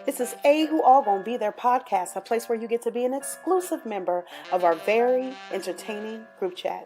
This is A Who All Gonna Be There podcast, a place where you get to be an exclusive member of our very entertaining group chat.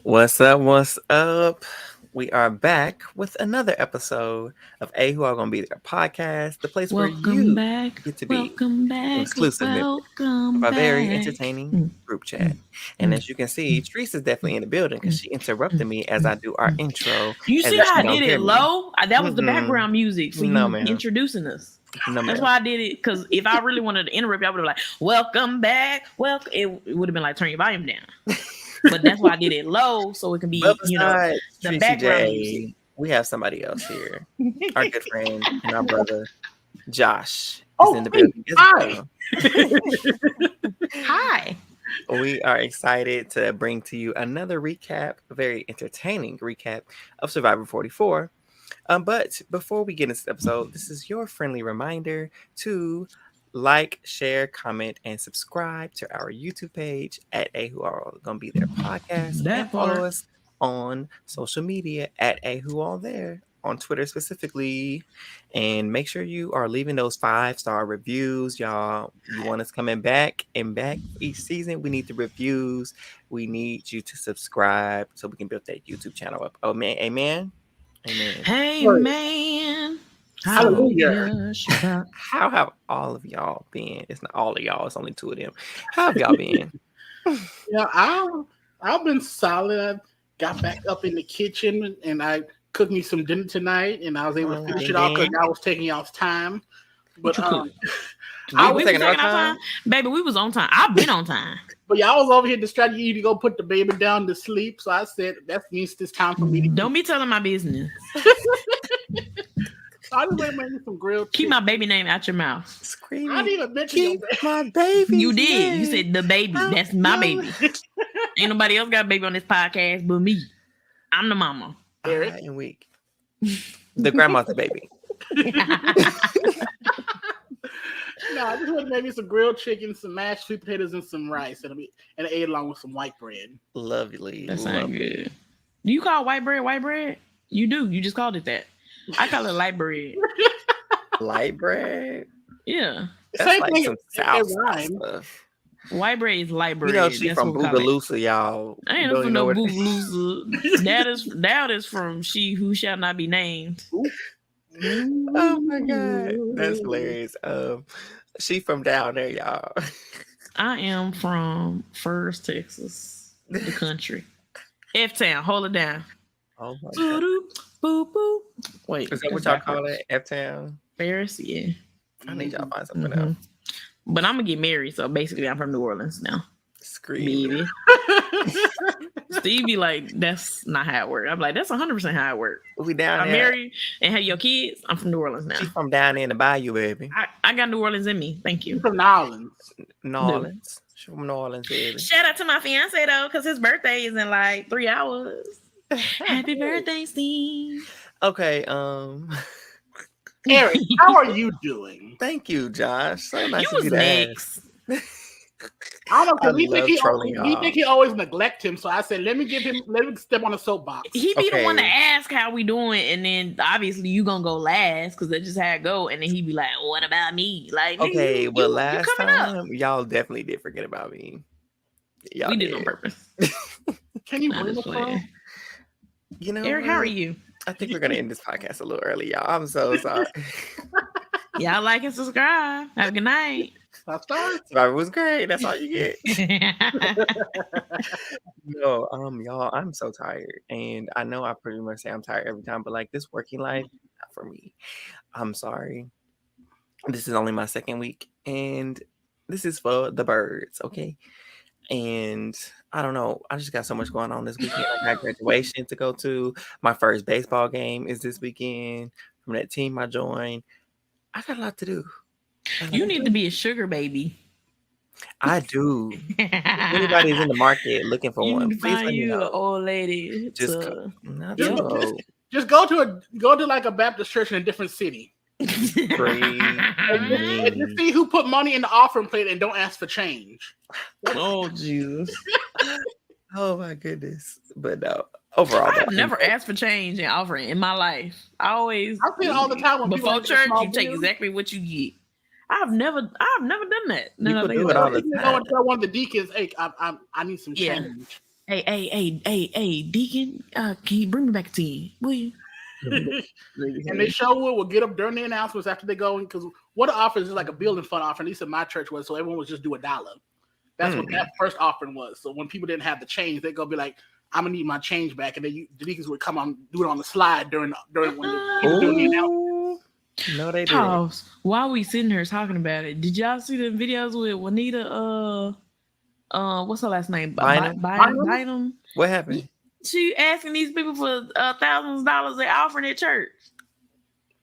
What's up? What's up? We are back with another episode of A Who All Gonna Be There podcast, the place where you get to be an exclusive member of our very entertaining group chat. And as you can see, Treese is definitely in the building because she interrupted me as I do our intro. You see how I did it low? That was the background music for you introducing us. That's why I did it, because if I really wanted to interrupt you, I would have like, welcome back. Welcome. It would have been like, turn your volume down. But that's why I did it low, so it can be, the background music. We have somebody else here. Our good friend and our brother, Josh, is in the building. Hi. Hi. We are excited to bring to you another recap, a very entertaining recap of Survivor 44. But before we get into this episode, this is your friendly reminder to like, share, comment, and subscribe to our YouTube page at A Who All Gonna Be There podcast. And follow us on social media at A Who All There, on Twitter specifically. And make sure you are leaving those 5-star reviews, y'all. You want us coming back and back each season. We need the reviews. We need you to subscribe so we can build that YouTube channel up. Oh man, amen. Amen. Hey man. Hallelujah. How have all of y'all been? It's not all of y'all, it's only 2 of them. How have y'all been? Yeah, I've been solid. I got back up in the kitchen and I cooked me some dinner tonight, and I was able to finish it off because I was taking y'all's time. But we was taking our time. Baby, we was on time. I've been on time. But y'all was over here distracting you to go put the baby down to sleep. So I said that means it's time for me to don't be telling my business. I just want to make some grilled chicken. Keep my baby name out your mouth. Screaming. I didn't even mention my baby. You did. Name. You said the baby. That's my baby. Ain't nobody else got a baby on this podcast but me. I'm the mama. Eric and weak. The grandma's the baby. No, I just want to make me some grilled chicken, some mashed sweet potatoes, and some rice, and ate along with some white bread. Lovely. That sounds good. Do you call white bread white bread? You do. You just called it that. I call it light bread. Light bread? Yeah. That's same like some South stuff. White bread is light bread. You know, she's from Boogaloosa, y'all. I ain't from no Boogaloosa. That is from She Who Shall Not Be Named. Oh my God. That's hilarious. She from down there, y'all. I am from First, Texas, the country. F-Town, hold it down. Oh my God. Boo boo. Wait, is that what y'all call it? F-Town? Ferris, yeah. I need y'all to find something else. But I'm gonna get married, so basically I'm from New Orleans now. Scream. Steve be like, that's not how it works. I'm like, that's 100% how it works. We down I'm there. married and have your kids. I'm from New Orleans now. She's from down there in the bayou, baby. I got New Orleans in me. Thank you. She's from New Orleans. New Orleans. She's from New Orleans, baby. Shout out to my fiance though, because his birthday is in like 3 hours. Happy birthday, Steve. Okay, Eric, how are you doing? Thank you, Josh. So nice you of you to ask. I don't know, because we think he always neglect him. So I said, let me step on a soapbox. He be the one to ask how we doing, and then obviously you gonna go last because that's just how it go. And then he be like, what about me? Like, okay, well, last time y'all definitely did forget about me. We did on purpose. Can you bring us home? You know, Eric, how are you? I think we're gonna end this podcast a little early, y'all. I'm so sorry. Y'all like and subscribe. Have a good night. Survivor was great. That's all you get. No, y'all, I'm so tired, and I know I pretty much say I'm tired every time, but like this working life, not for me. I'm sorry. This is only my 2nd week, and this is for the birds, okay? And I don't know. I just got so much going on this weekend. I got graduation to go to. My first baseball game is this weekend from that team I joined. I got a lot to do. You need to be a sugar baby. I do. If anybody's in the market looking for one, please find let me you know. An old lady. Just go to like a Baptist church in a different city. And see who put money in the offering plate and don't ask for change. Oh Jesus. Oh my goodness. But no. overall. I've never asked for change and offering in my life. I see it all the time when before church. You take exactly what you get. I've never done that. People do it all the time. Tell one of the deacons, "Hey, I need some change." Hey, deacon, can you bring me back a 10, will you? And they will get up during the announcements after they go, because what the offering is like a building fund offering. At least in my church was, so everyone would just do $1. That's what that first offering was. So when people didn't have the change, they'd go be like, "I'm gonna need my change back," and then the deacons would come on, do it on the slide during when people doing the announcement. No, they didn't. While we sitting here talking about it, did y'all see the videos with Juanita? What's her last name? Bynum. What happened? She asking these people for thousands of dollars they offering at church.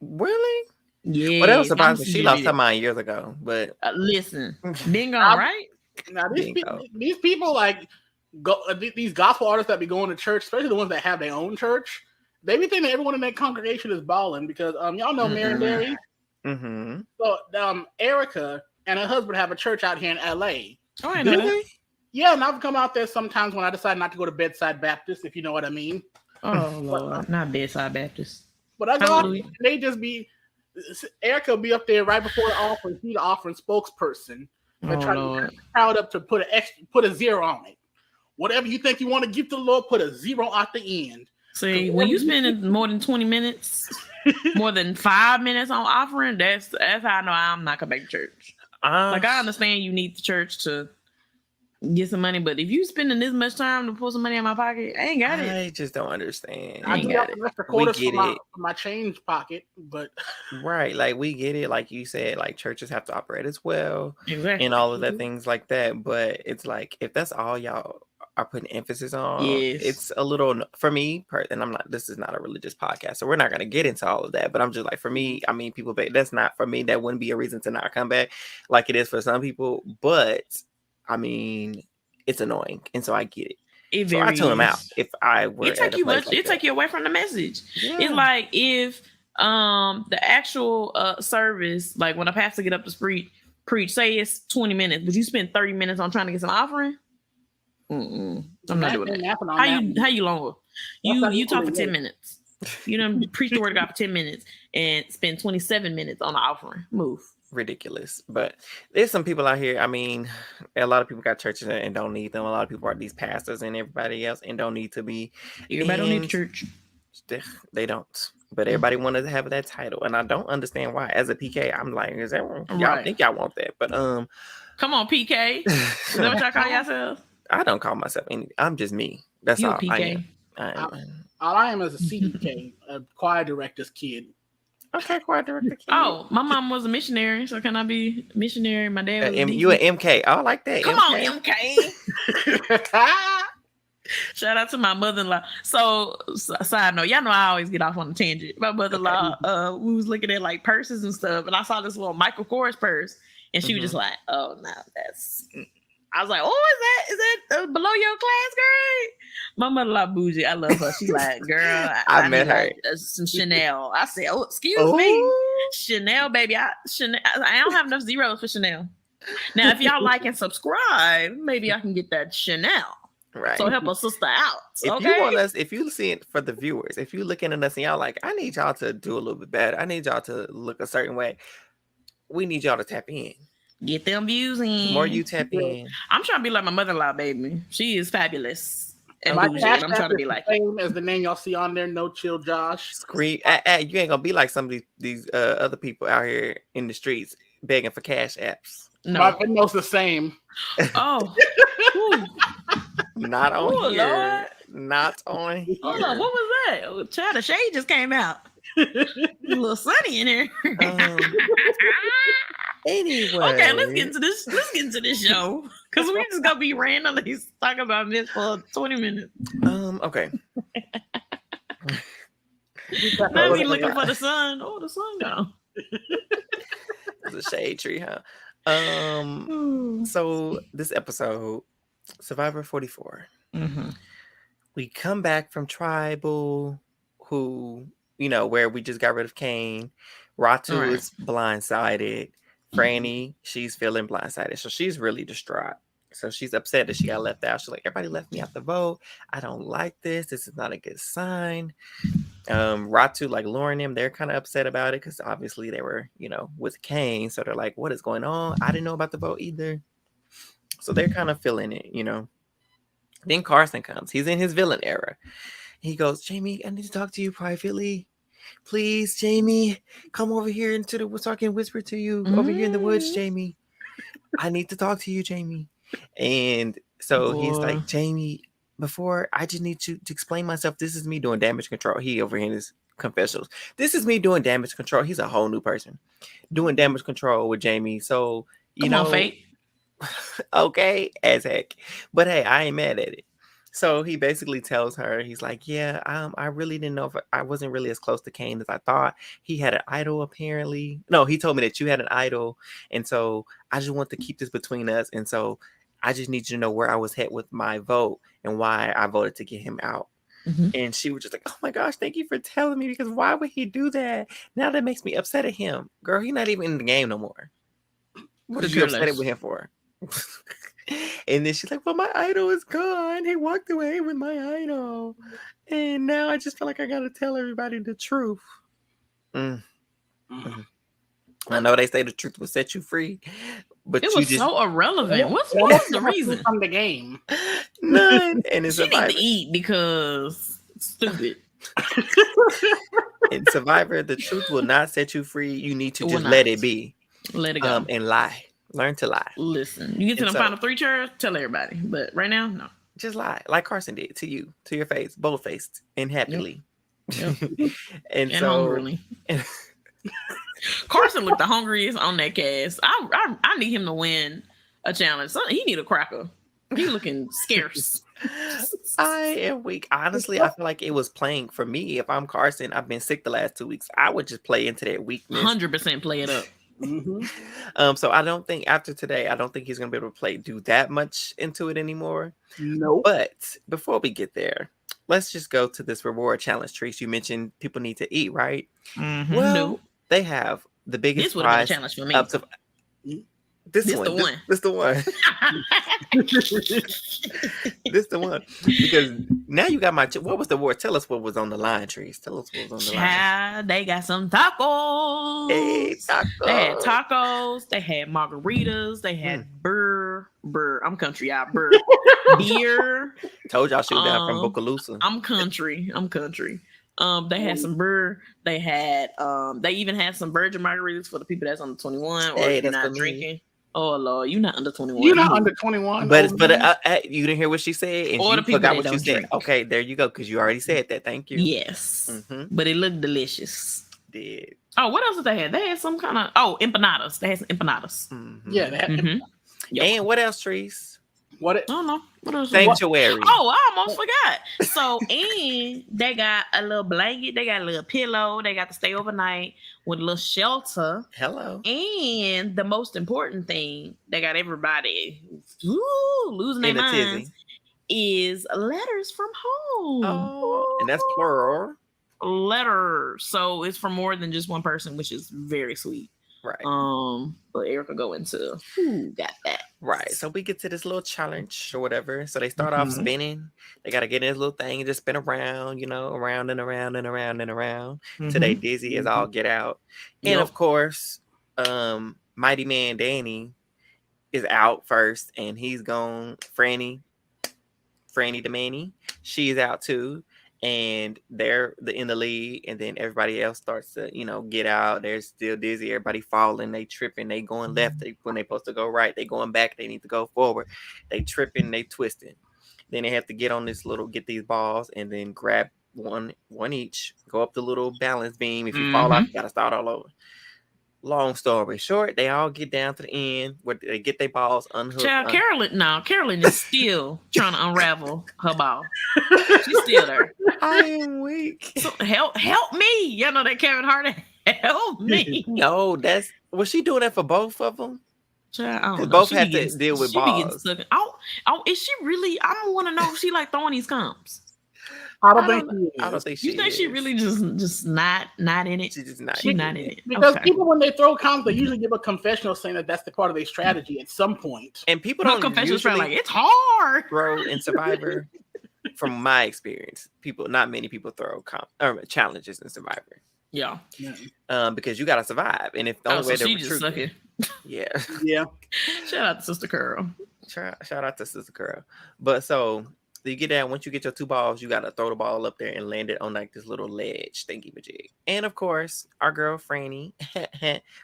Really? Yeah. Well, that was surprising. She lost her mind years ago. But listen, bingo, right? Now these people like these gospel artists that be going to church, especially the ones that have their own church. They be thinking everyone in that congregation is balling because y'all know Mary Mary. Mm-hmm. So Erica and her husband have a church out here in LA. Oh, I know that. Yeah, and I've come out there sometimes when I decide not to go to Bedside Baptist, if you know what I mean. Oh Lord, not Bedside Baptist. But I go out, they just be Erica will be up there right before the offering. She's the offering spokesperson. They're trying to crowd up to put a 0 on it. Whatever you think you want to give to the Lord, put a 0 at the end. See, when you spend more than 20 minutes, more than 5 minutes on offering, that's how I know I'm not coming back to church. Like, I understand you need the church to get some money, but if you spending this much time to pull some money in my pocket, I ain't got it. I just don't understand. I got it. We get it. My change pocket, but right, like we get it. Like you said, like churches have to operate as well, exactly, and all of the things like that. But it's like if that's all y'all are putting emphasis on, it's a little for me. And I'm not. This is not a religious podcast, so we're not gonna get into all of that. But I'm just like, for me, I mean, people. That's not for me. That wouldn't be a reason to not come back, like it is for some people. But I mean, it's annoying, and so I get it. So I tune them out if I were. It take you away from the message. Yeah. It's like if the actual service, like when a pastor get up to preach, say it's 20 minutes, but you spend 30 minutes on trying to get some offering. I'm not doing that. How you longer? You talk for 10 minutes. You done preach the word of God for 10 minutes and spend 27 minutes on the offering. Move. Ridiculous. But there's some people out here. I mean, a lot of people got churches and don't need them. A lot of people are these pastors and everybody else and don't need to be. Everybody don't need church. They don't. But everybody wanted to have that title, and I don't understand why. As a PK, I'm like, is that y'all think y'all want that? But come on, PK. Is that what y'all call yourselves? I don't call myself any. I'm just me. That's you all PK. I am. All I am is a CDK, a choir director's kid. Okay, choir director kid. Oh, my mom was a missionary, so can I be missionary? My dad was you an MK. I like that. Come on, MK. Shout out to my mother-in-law. So, side note, y'all know I always get off on a tangent. My mother-in-law, we was looking at like purses and stuff, and I saw this little Michael Kors purse, and she was just like, "Oh no, that's." I was like, "Oh, is that below your class grade?" My mother-in-law bougie. I love her. She like, "Girl, I met her. Like, some Chanel." I said, "Oh, excuse me, Chanel, baby. I don't have enough zeros for Chanel." Now, if y'all like and subscribe, maybe I can get that Chanel. Right. So help a sister out. If you want us, if you see it for the viewers, if you looking at us and y'all like, I need y'all to do a little bit better. I need y'all to look a certain way. We need y'all to tap in. Get them views in. The more you tap in. I'm trying to be like my mother-in-law, baby. She is fabulous. And my I'm trying to be like same as the name y'all see on there. No Chill Josh. Scream. You ain't gonna be like some of these other people out here in the streets begging for cash apps. No, my Venmo's the same. Oh. Not on here. Lord. Not on here. Hold on, what was that? Oh, child, the shade just came out. A little sunny in here. Anyway. Okay, let's get into this show. Because we just gonna be randomly talking about this for 20 minutes. Okay. Not me looking for the sun. Oh, the sun gone. It's a shade tree, huh? So this episode, Survivor 44. Mm-hmm. We come back from Tribal, who, where we just got rid of Kane. Ratu is blindsided. Franny, she's feeling blindsided. So she's really distraught. So she's upset that she got left out. She's like, everybody left me out the vote. I don't like this. This is not a good sign. Ratu, like Lauren, them, they're kind of upset about it because obviously they were, with Kane. So they're like, what is going on? I didn't know about the vote either. So they're kind of feeling it, Then Carson comes. He's in his villain era. He goes, Jamie, I need to talk to you privately. Please, Jamie, come over here so I can whisper to you over here in the woods, Jamie. I need to talk to you, Jamie. And so he's like, Jamie, before I just need to explain myself. This is me doing damage control. He over here in his confessionals. This is me doing damage control. He's a whole new person doing damage control with Jamie. So, Come on, Fate. Okay, as heck. But hey, I ain't mad at it. So he basically tells her, he's like, yeah, I really didn't know if I wasn't really as close to Kane as I thought. He had an idol, apparently. No, he told me that you had an idol. And so I just want to keep this between us. And so I just need you to know where I was at with my vote and why I voted to get him out. Mm-hmm. And she was just like, oh my gosh, thank you for telling me, because why would he do that? Now that makes me upset at him. Girl, he's not even in the game no more. What is you upset with him for? And then she's like, well, my idol is gone. He walked away with my idol. And now I just feel like I got to tell everybody the truth. Mm-hmm. I know they say the truth will set you free, but it was so irrelevant. What's the reason from the game? None. And it's she need to eat because stupid. In Survivor, the truth will not set you free. You need to just let it be. Let it go. And lie. Learn to lie. Listen, you get to the final 3 chairs, tell everybody. But right now, no. Just lie, like Carson did to you, to your face, bold-faced and happily. Yep. and so, hungrily. Carson looked the hungriest on that cast. I need him to win a challenge. He need a cracker. He looking scarce. I am weak. Honestly, I feel like it was playing for me. If I'm Carson, I've been sick the last 2 weeks. I would just play into that weakness. 100% play it up. Mm-hmm. So I don't think after today, I don't think he's gonna be able to do that much into it anymore. No. But before we get there, let's just go to this reward challenge. Trees, you mentioned people need to eat, right? Mm-hmm. Well, they have the biggest prize. This would have been a challenge for me. Up to, this the one. This the one. Because now you got what was the word? Tell us what was on the line, Trees. Tell us what was on the line. They got some tacos. Hey, tacos. They had tacos. They had margaritas. They had burr. I'm country, y'all. Beer. Told y'all she was down from Bocalusa. I'm country. They had some burr. They had they even had some virgin margaritas for the people that's under 21 or if you're not drinking. Oh Lord, you're not under 21. You're not under 21. But you didn't hear what she said, and or you forgot what you said. Okay, there you go, because you already said that. Thank you. Yes, but it looked delicious. Did. Oh, what else did they have? They had some kind of empanadas. They had some empanadas. Mm-hmm. Yeah, they had empanadas. Yep. And what else, Trees? I don't know. What else? Sanctuary. Oh, I almost forgot. So, and they got a little blanket. They got a little pillow. They got to stay overnight with a little shelter. Hello. And the most important thing, they got everybody losing their minds, is letters from home. Oh, and that's plural. Letters. So it's from more than just one person, which is very sweet. Right. But Erica go into who got that. Right. So we get to this little challenge or whatever. So they start off spinning. They gotta get in this little thing and just spin around, around and around and around and around till they dizzy as all get out. And of course, Mighty Man Danny is out first, and he's gone. Franny the Manny, she's out too. And they're in the lead, and then everybody else starts to, get out. They're still dizzy. Everybody falling. They tripping. They going left. When they supposed to go right, they going back. They need to go forward. They tripping. They twisting. Then they have to get these balls, and then grab one each. Go up the little balance beam. If you fall off, you gotta start all over. Long story short, they all get down to the end where they get their balls unhooked. Carolyn is still trying to unravel her ball. She's still there. I am weak. So help me. You know that Kevin Hart. Help me. No, was she doing that for both of them? Child, both had to deal with balls. Is she really? I don't want to know if she like throwing these comps. I don't think she is. I don't think she is. You think she really just not in it? She's just not. She's not in it. Because people, when they throw comments, they usually give a confessional saying that that's the part of their strategy at some point. And people don't usually like it's hard. Throw in Survivor. From my experience, not many people throw challenges in Survivor. Yeah. Because you gotta survive, and if the only way she just suck it. Yeah. Shout out to Sister Curl. Shout out to Sister Curl. But so you get down. Once you get your 2 balls, you gotta throw the ball up there and land it on like this little ledge thingy majig. And of course, our girl Franny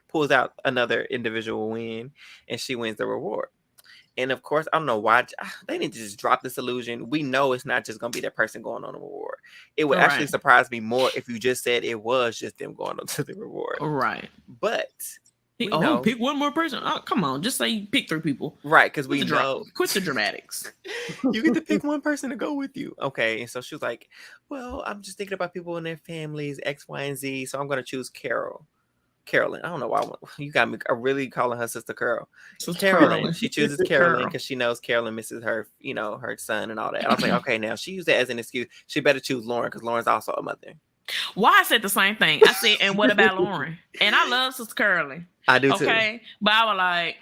pulls out another individual win, and she wins the reward. And of course, I don't know why they need to just drop this illusion. We know it's not just going to be that person going on the reward. It would actually surprise me more if you just said it was just them going on to the reward. Right. But pick one more person. Oh, come on. Just say pick 3 people. Right, because we know. Quit the dramatics. You get to pick one person to go with you. Okay, and so she was like, well, I'm just thinking about people and their families, X, Y, and Z, so I'm going to choose Carolyn. I don't know why you got me really calling her Sister Curl. Carolyn. She chooses Carolyn because she knows Carolyn misses her, her son and all that. I was like, okay, now she used that as an excuse. She better choose Lauren because Lauren's also a mother. Well, I said the same thing. I said, and what about Lauren? And I love Sister Curly. I do too. Okay, but I was like,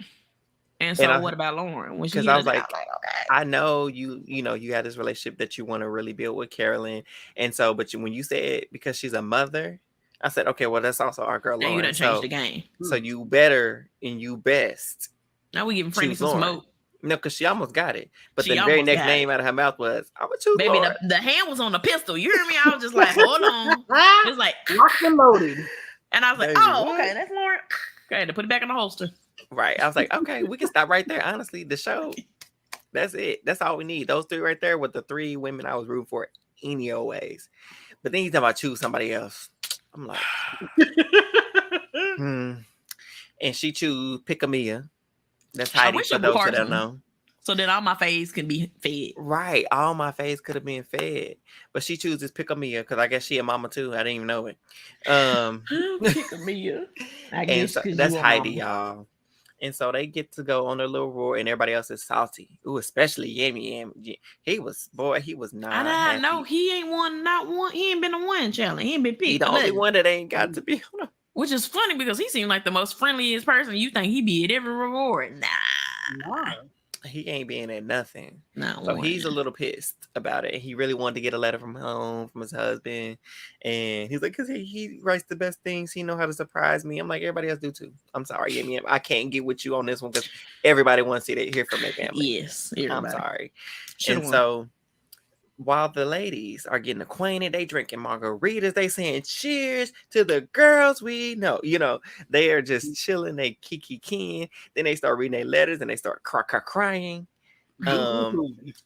and so what about Lauren? Because I was like, okay. I know you had this relationship that you want to really build with Carolyn, and so, but when you said because she's a mother. I said, okay, well, that's also our girl, Lauren. Now you done changed the game. So you better and you best. Now we giving Franny some smoke. No, because she almost got it. But the very next name out of her mouth was, I would choose Lauren. The hand was on the pistol. You hear me? I was just like, hold on. It was like, locked and loaded. And I was like, okay, that's Lauren. Okay, to put it back in the holster. Right. I was like, okay, we can stop right there. Honestly, the show, that's it. That's all we need. Those 3 right there were the 3 women I was rooting for any old ways. But then he's talking about choose somebody else. I'm like, And she choose Pickamia. That's Heidi for those that don't know. So that all my faves can be fed. Right. All my faves could have been fed. But she chooses Pickamia because I guess she a mama too. I didn't even know it. Pickamia. I guess so that's Heidi, y'all. And so they get to go on their little roar, and everybody else is salty. Ooh, especially Yami. He was not. I know he ain't He ain't been a one challenge. He ain't been picked. He the only one that ain't got to be on. Which is funny because he seemed like the most friendliest person. You think he be at every reward? Nah. He ain't being at nothing. No. So he's a little pissed about it. He really wanted to get a letter from home from his husband, and he's like, because he writes the best things. He know how to surprise me. I'm like, everybody else do too. I'm sorry, Yami. I can't get with you on this one because everybody wants to hear from their family. Yes, everybody. I'm sorry. So while the ladies are getting acquainted, they drinking margaritas, they saying cheers to the girls we know. They are just chilling, they kiki-king. Then they start reading their letters and they start crying. And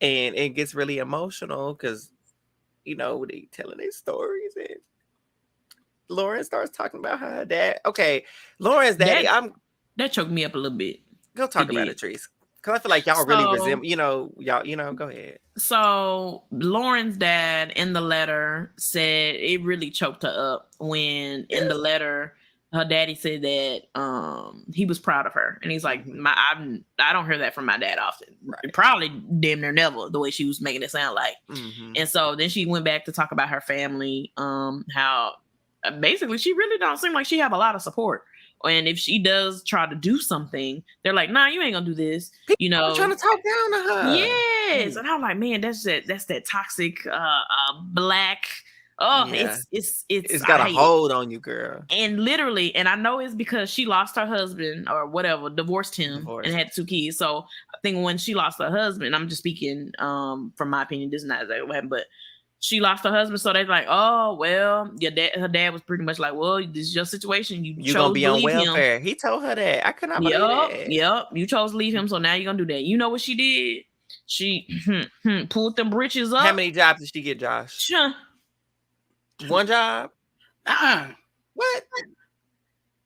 it gets really emotional because, they telling their stories. And Lauren starts talking about her dad. Okay, Lauren's daddy, that choked me up a little bit. Go talk about it, Trees. Because I feel like y'all really resemble, y'all, go ahead. So Lauren's dad in the letter said it really choked her up when in the letter her daddy said that he was proud of her. And he's like, I don't hear that from my dad often. Right. Probably damn near never, the way she was making it sound like. Mm-hmm. And so then she went back to talk about her family, how basically she really don't seem like she have a lot of support. And if she does try to do something, they're like, "Nah, you ain't gonna do this." People trying to talk down to her. Yes, and I'm like, man, that's that toxic black. Oh, yeah. It's got a hold on you, girl. And literally, and I know it's because she lost her husband or whatever, divorced him, and had 2 kids. So I think when she lost her husband, I'm just speaking from my opinion. This is not exactly what happened, but. She lost her husband, so they're like, "Oh well, her dad was pretty much like, well, this is your situation. You chose gonna be to on leave welfare." Him. He told her that. I could not believe that. Yep. You chose to leave him, so now you're gonna do that. You know what she did? She pulled them britches up. How many jobs did she get, Josh? One job? What?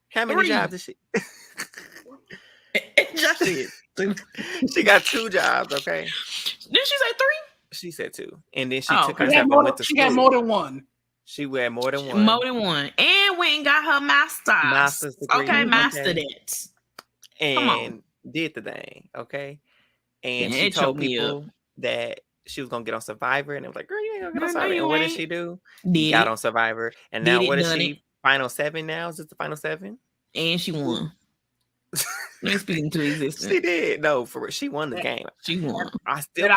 How many jobs did she? Josh did. She got 2 jobs. Okay. Didn't she say 3? She said 2, and then she took herself and went to school. She had more than one. She had more than one. And went and got her master's degree. Okay, mastered it. And did the thing. Okay. And she told people that she was gonna get on Survivor, and it was like, girl, you ain't gonna get on Survivor. And what did she do? Got on Survivor, and now what is she? Final 7 now? Is it the final 7? And she won. Ain't speaking to existence. She did. No, for real. She won the game. She won. I still I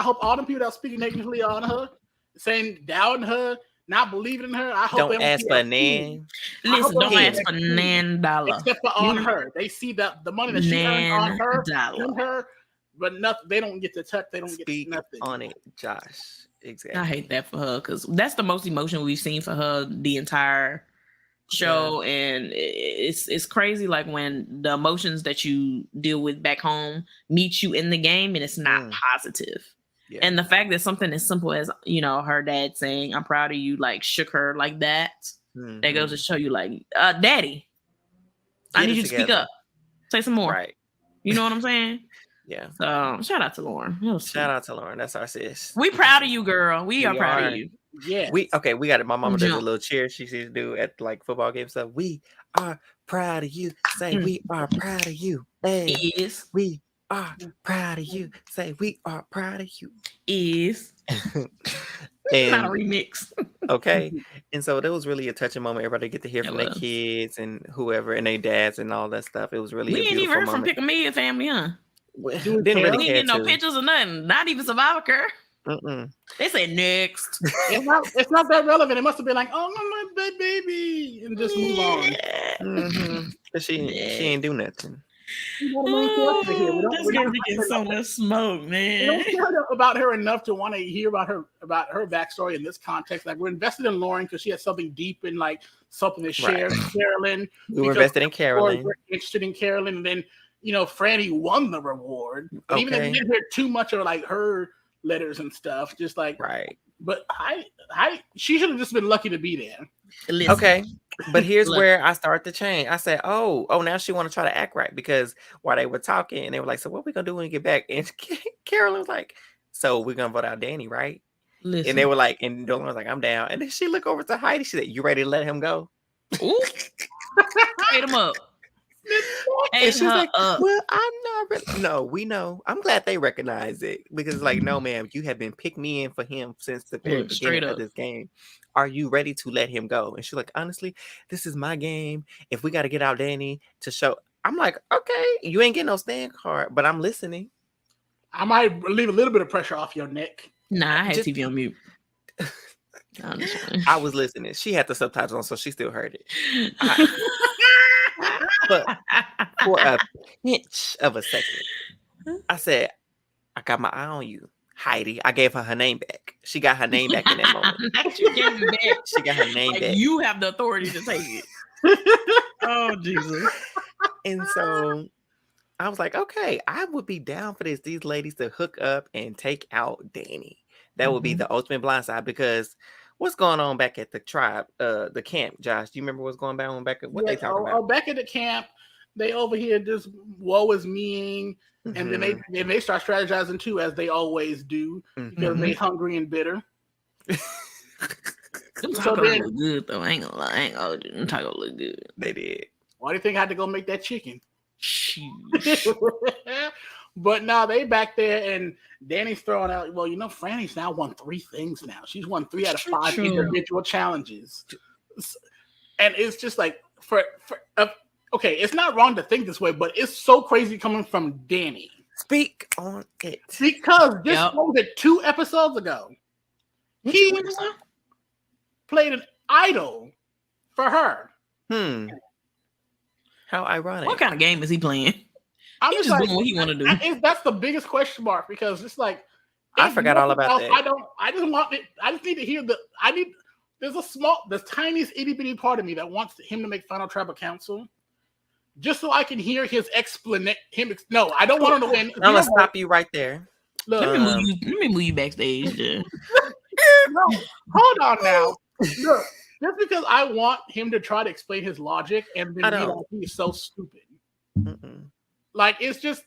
hope all them people that are speaking negatively on her, saying doubting her, not believing in her. I hope don't ask for Nan. Listen, don't ask for Nan dollar. Except for on her. They see the money that she earned on her, but nothing. They don't get to touch. They don't get nothing on it, Josh. Exactly. I hate that for her because that's the most emotion we've seen for her the entire show, and it's crazy. Like when the emotions that you deal with back home meet you in the game, and it's not positive. Yeah. And the fact that something as simple as her dad saying "I'm proud of you" like shook her like that. Mm-hmm. That goes to show you, like, Daddy, I need you to speak up, say some more. Right? You know what I'm saying? Yeah. So shout out to Lauren. Shout out to Lauren. That's our sis. We proud of you, girl. We are proud of you. Yeah. We got it. My mama does a little cheer she used to do at like football game stuff. We are proud of you. Say we are proud of you. Hey, yes. We are proud of you. Say we are proud of you. Is and, not a remix. Okay. And so that was really a touching moment. Everybody get to hear from their kids and whoever and their dads and all that stuff. It was really we a beautiful ain't even heard moment. from Byyyeee family, huh? We didn't really we didn't get no pictures or nothing. Not even Survivor care. They said next. It's not that relevant. It must have been like, oh my baby, and just move on. Mm-hmm. But she ain't do nothing. That's gonna be getting so much smoke, man. We don't care about her enough to want to hear about her backstory in this context. Like, we're invested in Lauren because she has something deep and like something to share. Right. Carolyn, we were invested in Carolyn. We're interested in Carolyn, and then Franny won the reward. But even if we didn't hear too much of like her letters and stuff, just like right. But she should have just been lucky to be there. Listen. Okay. But here's where I start to change. I said, oh, now she want to try to act right, because while they were talking, and they were like, so what we gonna do when we get back? And Carolyn was like, so we're gonna vote out Danny, right? Listen. And they were like, and Dolan was like, I'm down. And then she looked over to Heidi. She said, you ready to let him go? Ooh. Ate him up. And she's like, well, I'm not really. No, we know. I'm glad they recognize it, because like, no, ma'am, you have been pick me in for him since the very beginning of this game. Are you ready to let him go? And she's like, honestly, this is my game. If we got to get out Danny to show, I'm like, okay, you ain't getting no stand card, but I'm listening. I might leave a little bit of pressure off your neck. Nah, I had TV on mute. I was listening. She had the subtitles on, so she still heard it. But for a pinch of a second, I said, I got my eye on you, Heidi. I gave her name back. She got her name back in that moment. You gave it back. She got her name back. You have the authority to take it. Oh, Jesus. And so I was like, okay, I would be down for this. These ladies to hook up and take out Danny. That would be the ultimate blindside, because what's going on back at the tribe, the camp, Josh? Do you remember what's going on back at what they talking about? Oh, back at the camp, they over here just woe is meing, and then they start strategizing too, as they always do, because they hungry and bitter. So they look good though. I ain't gonna lie. Them tacos look good. They did. Why do you think I had to go make that chicken? But now they back there, and Danny's throwing out. Well, Franny's now won 3 things now. She's won 3 out of 5 individual challenges, and it's just like okay, it's not wrong to think this way, but it's so crazy coming from Danny. Speak on it, because what was it, 2 episodes ago? He played an idol for her. How ironic! What kind of game is he playing? I'm just like, doing what he want to do. That's the biggest question mark, because it's like, I forgot all about that. I just want it. I just need to hear there's the tiniest itty bitty part of me that wants him to make Final Tribal Council, just so I can hear his explanation. No, I don't want him to win. I'm gonna stop you right there. Look, let me move you backstage. No, hold on now. Look, just because I want him to try to explain his logic, and then he's so stupid. Like, it's just,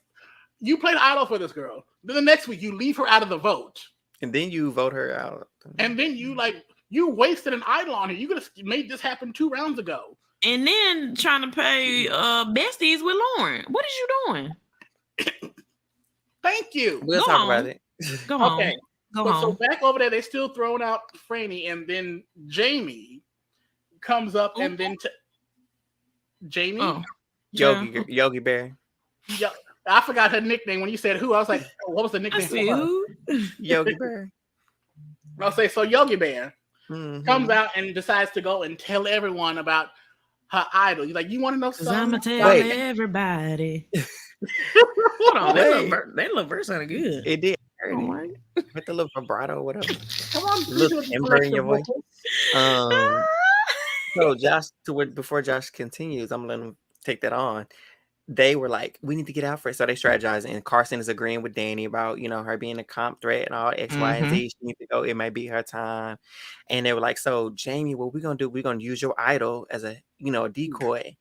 you played idol for this girl. Then the next week you leave her out of the vote, and then you vote her out, and then you wasted an idol on her. You could have made this happen 2 rounds ago, and then trying to play besties with Lauren. What is you doing? Thank you. We'll talk about it. Go on. So back over there, they still throwing out Franny, and then Jamie comes up, and then Jamie, Yogi Bear. Yeah, I forgot her nickname when you said who. I was like, what was the nickname for her? Yogi Bear. I'll say so. Yogi Bear comes out and decides to go and tell everyone about her idol. He's like, you want to know something? I'm gonna tell everybody. Hold on, that little verse sounded good. It did. Right. With the little vibrato or whatever. Come on, little timbre in your voice. So Josh, before Josh continues, I'm gonna let him take that on. They were like, we need to get out for it. So they strategized, and Carson is agreeing with Danny about, her being a comp threat and all X, Y, and Z. She needs to go. It might be her time. And they were like, so Jamie, what we're going to do, we're going to use your idol as a decoy.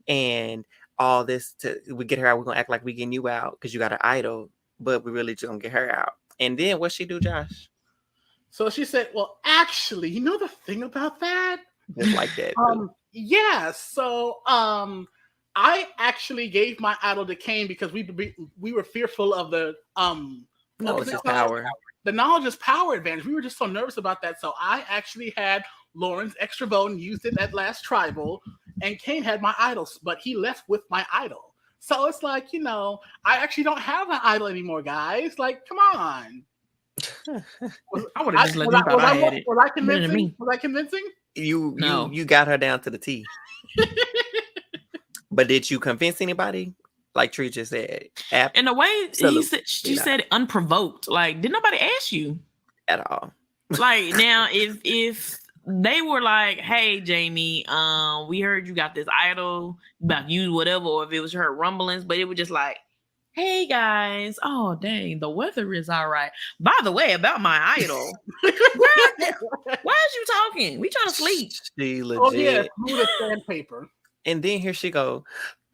And all this, we get her out. We're going to act like we getting you out because you got an idol, but we really just going to get her out. And then what she do, Josh? So she said, well, actually, you know the thing about that? Just like that. Yeah. So, I actually gave my idol to Kane because we were fearful of the knowledge is power. The knowledge is power advantage. We were just so nervous about that. So I actually had Lauren's extra vote and used it at last tribal, and Kane had my idols, but he left with my idol. So it's like, I actually don't have an idol anymore, guys. Like, come on. I would have just let them thought I had it. Was I convincing? Was I convincing? You got her down to the T. But did you convince anybody? Like Tree just said. In a way, she said unprovoked. Like, did nobody ask you? At all. Like, now, if they were like, hey, Jamie, we heard you got this idol, about you, whatever, or if it was her rumblings, but it was just like, hey, guys, oh, dang, the weather is all right. By the way, about my idol, why is you talking? We trying to sleep. She legit. Oh, yeah, smooth as sandpaper. And then here she go,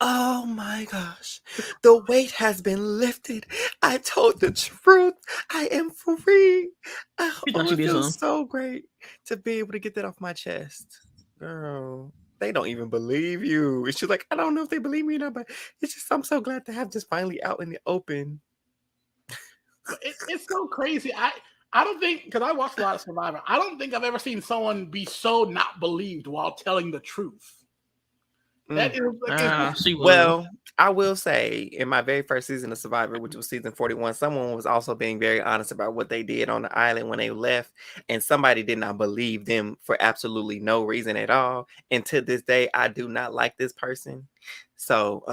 oh my gosh, the weight has been lifted. I told the truth. I am free. It feels so great to be able to get that off my chest. Girl, they don't even believe you. And she's like, I don't know if they believe me or not, but it's just, I'm so glad to have this finally out in the open. It's so crazy. I don't think, because I watched a lot of Survivor, I don't think I've ever seen someone be so not believed while telling the truth. That is well, I will say in my very first season of Survivor, which was season 41, someone was also being very honest about what they did on the island when they left, and somebody did not believe them for absolutely no reason at all. And to this day, I do not like this person. So,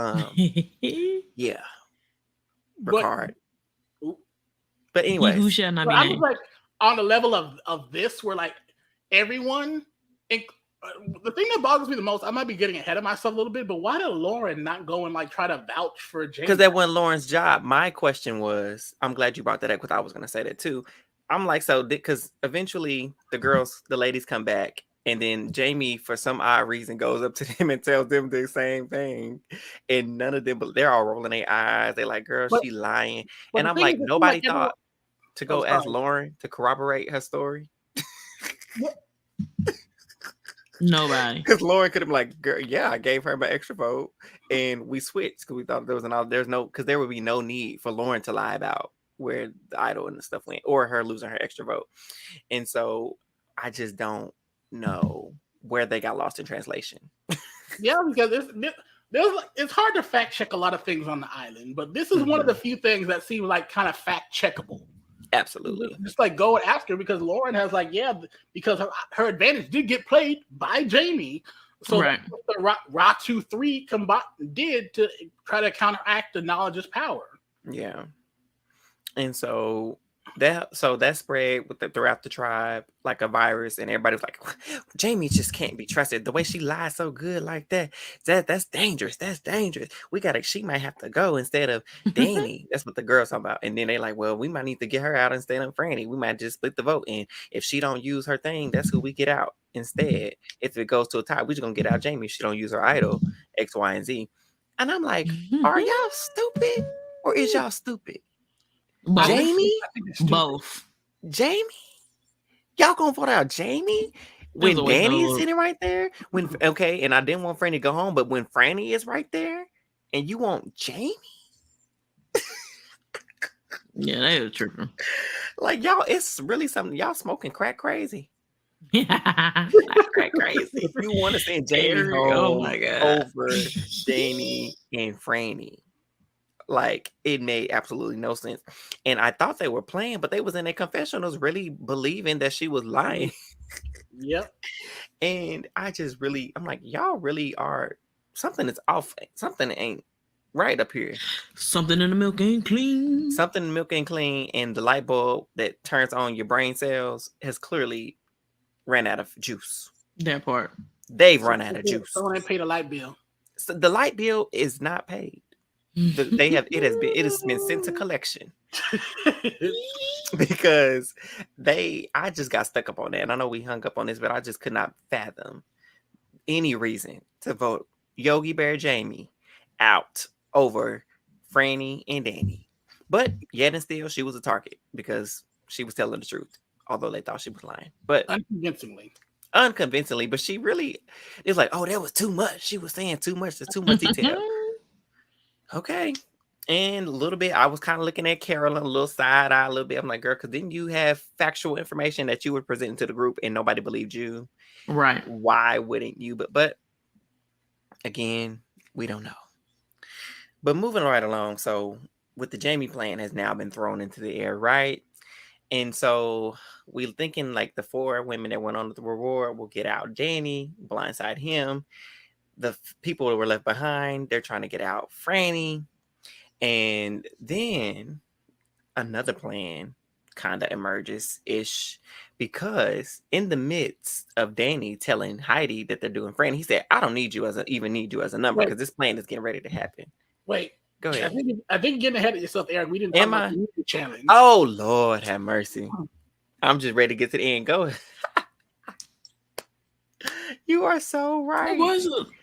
yeah, Ricard. But anyway, who shall not be named. I was like on the level of this, where like everyone. The thing that bothers me the most, I might be getting ahead of myself a little bit, but why did Lauren not go and like try to vouch for Jamie? Because that wasn't Lauren's job. My question was, I'm glad you brought that up because I was going to say that too. I'm like, so because eventually the ladies come back, and then Jamie, for some odd reason, goes up to them and tells them the same thing, and none of them, but they're all rolling their eyes. They're like, "Girl, she lying," and I'm like, nobody thought to go ask Lauren to corroborate her story. Nobody, because Lauren could have been like, girl, yeah, I gave her my extra vote and we switched because we thought there would be no need for Lauren to lie about where the idol and the stuff went or her losing her extra vote. And so I just don't know where they got lost in translation. Yeah, because it's hard to fact check a lot of things on the island, but this is one of the few things that seem like kind of fact checkable. Absolutely. Just like go and ask her, because Lauren has like, because her advantage did get played by Jamie. So right. That's what the Ratu 3 did to try to counteract the knowledge is power. Yeah. And so that spread throughout the tribe like a virus, and everybody was like, Jamie just can't be trusted. The way she lies so good like that's dangerous. That's dangerous. She might have to go instead of Danny. That's what the girls talking about. And then they like, well, we might need to get her out instead of Franny. We might just split the vote, and if she don't use her thing, that's who we get out instead. If it goes to a tie, we're just gonna get out Jamie if she don't use her idol X, Y, and Z. And I'm like, are y'all stupid or is y'all stupid? Both. Jamie? Both. Jamie? Y'all gonna vote out Jamie? When Danny is sitting right there? And I didn't want Franny to go home, but when Franny is right there and you want Jamie? Yeah, they were tripping. Like, y'all, it's really something. Y'all smoking crack crazy. Yeah, crack crazy. If you want to send Jamie home my God. over Danny and Franny, like, it made absolutely no sense. And I thought they were playing, but they was in their confessionals really believing that she was lying. Yep. And I just really, I'm like, y'all really are, something is off. Something ain't right up here. Something in the milk ain't clean. Something in the milk ain't clean, and the light bulb that turns on your brain cells has clearly ran out of juice. That part. They've run out of juice. Someone ain't paid a light bill. So the light bill is not paid. It has been sent to collection. Because I just got stuck up on that. And I know we hung up on this, but I just could not fathom any reason to vote Yogi Bear Jamie out over Franny and Danny. But yet and still, she was a target because she was telling the truth, although they thought she was lying. But unconvincingly, but she really, it was like, oh, that was too much. She was saying too much. There's too much detail. Okay. And a little bit, I was kind of looking at Carolyn, a little side eye, a little bit. I'm like, girl, because didn't you have factual information that you were presenting to the group and nobody believed you? Right. Why wouldn't you? But again, we don't know. But moving right along. So with the Jamie plan has now been thrown into the air, right? And so we're thinking like the 4 women that went on the reward will get out Danny, blindside him. The people that were left behind, they're trying to get out Franny. And then another plan kind of emerges-ish, because in the midst of Danny telling Heidi that they're doing Franny, he said, I don't need you even need you as a number, because this plan is getting ready to happen. Wait. Go ahead. I think you're getting ahead of yourself, Eric. We didn't talk about the music challenge. Oh, Lord have mercy. I'm just ready to get to the end. Go ahead. You are so right.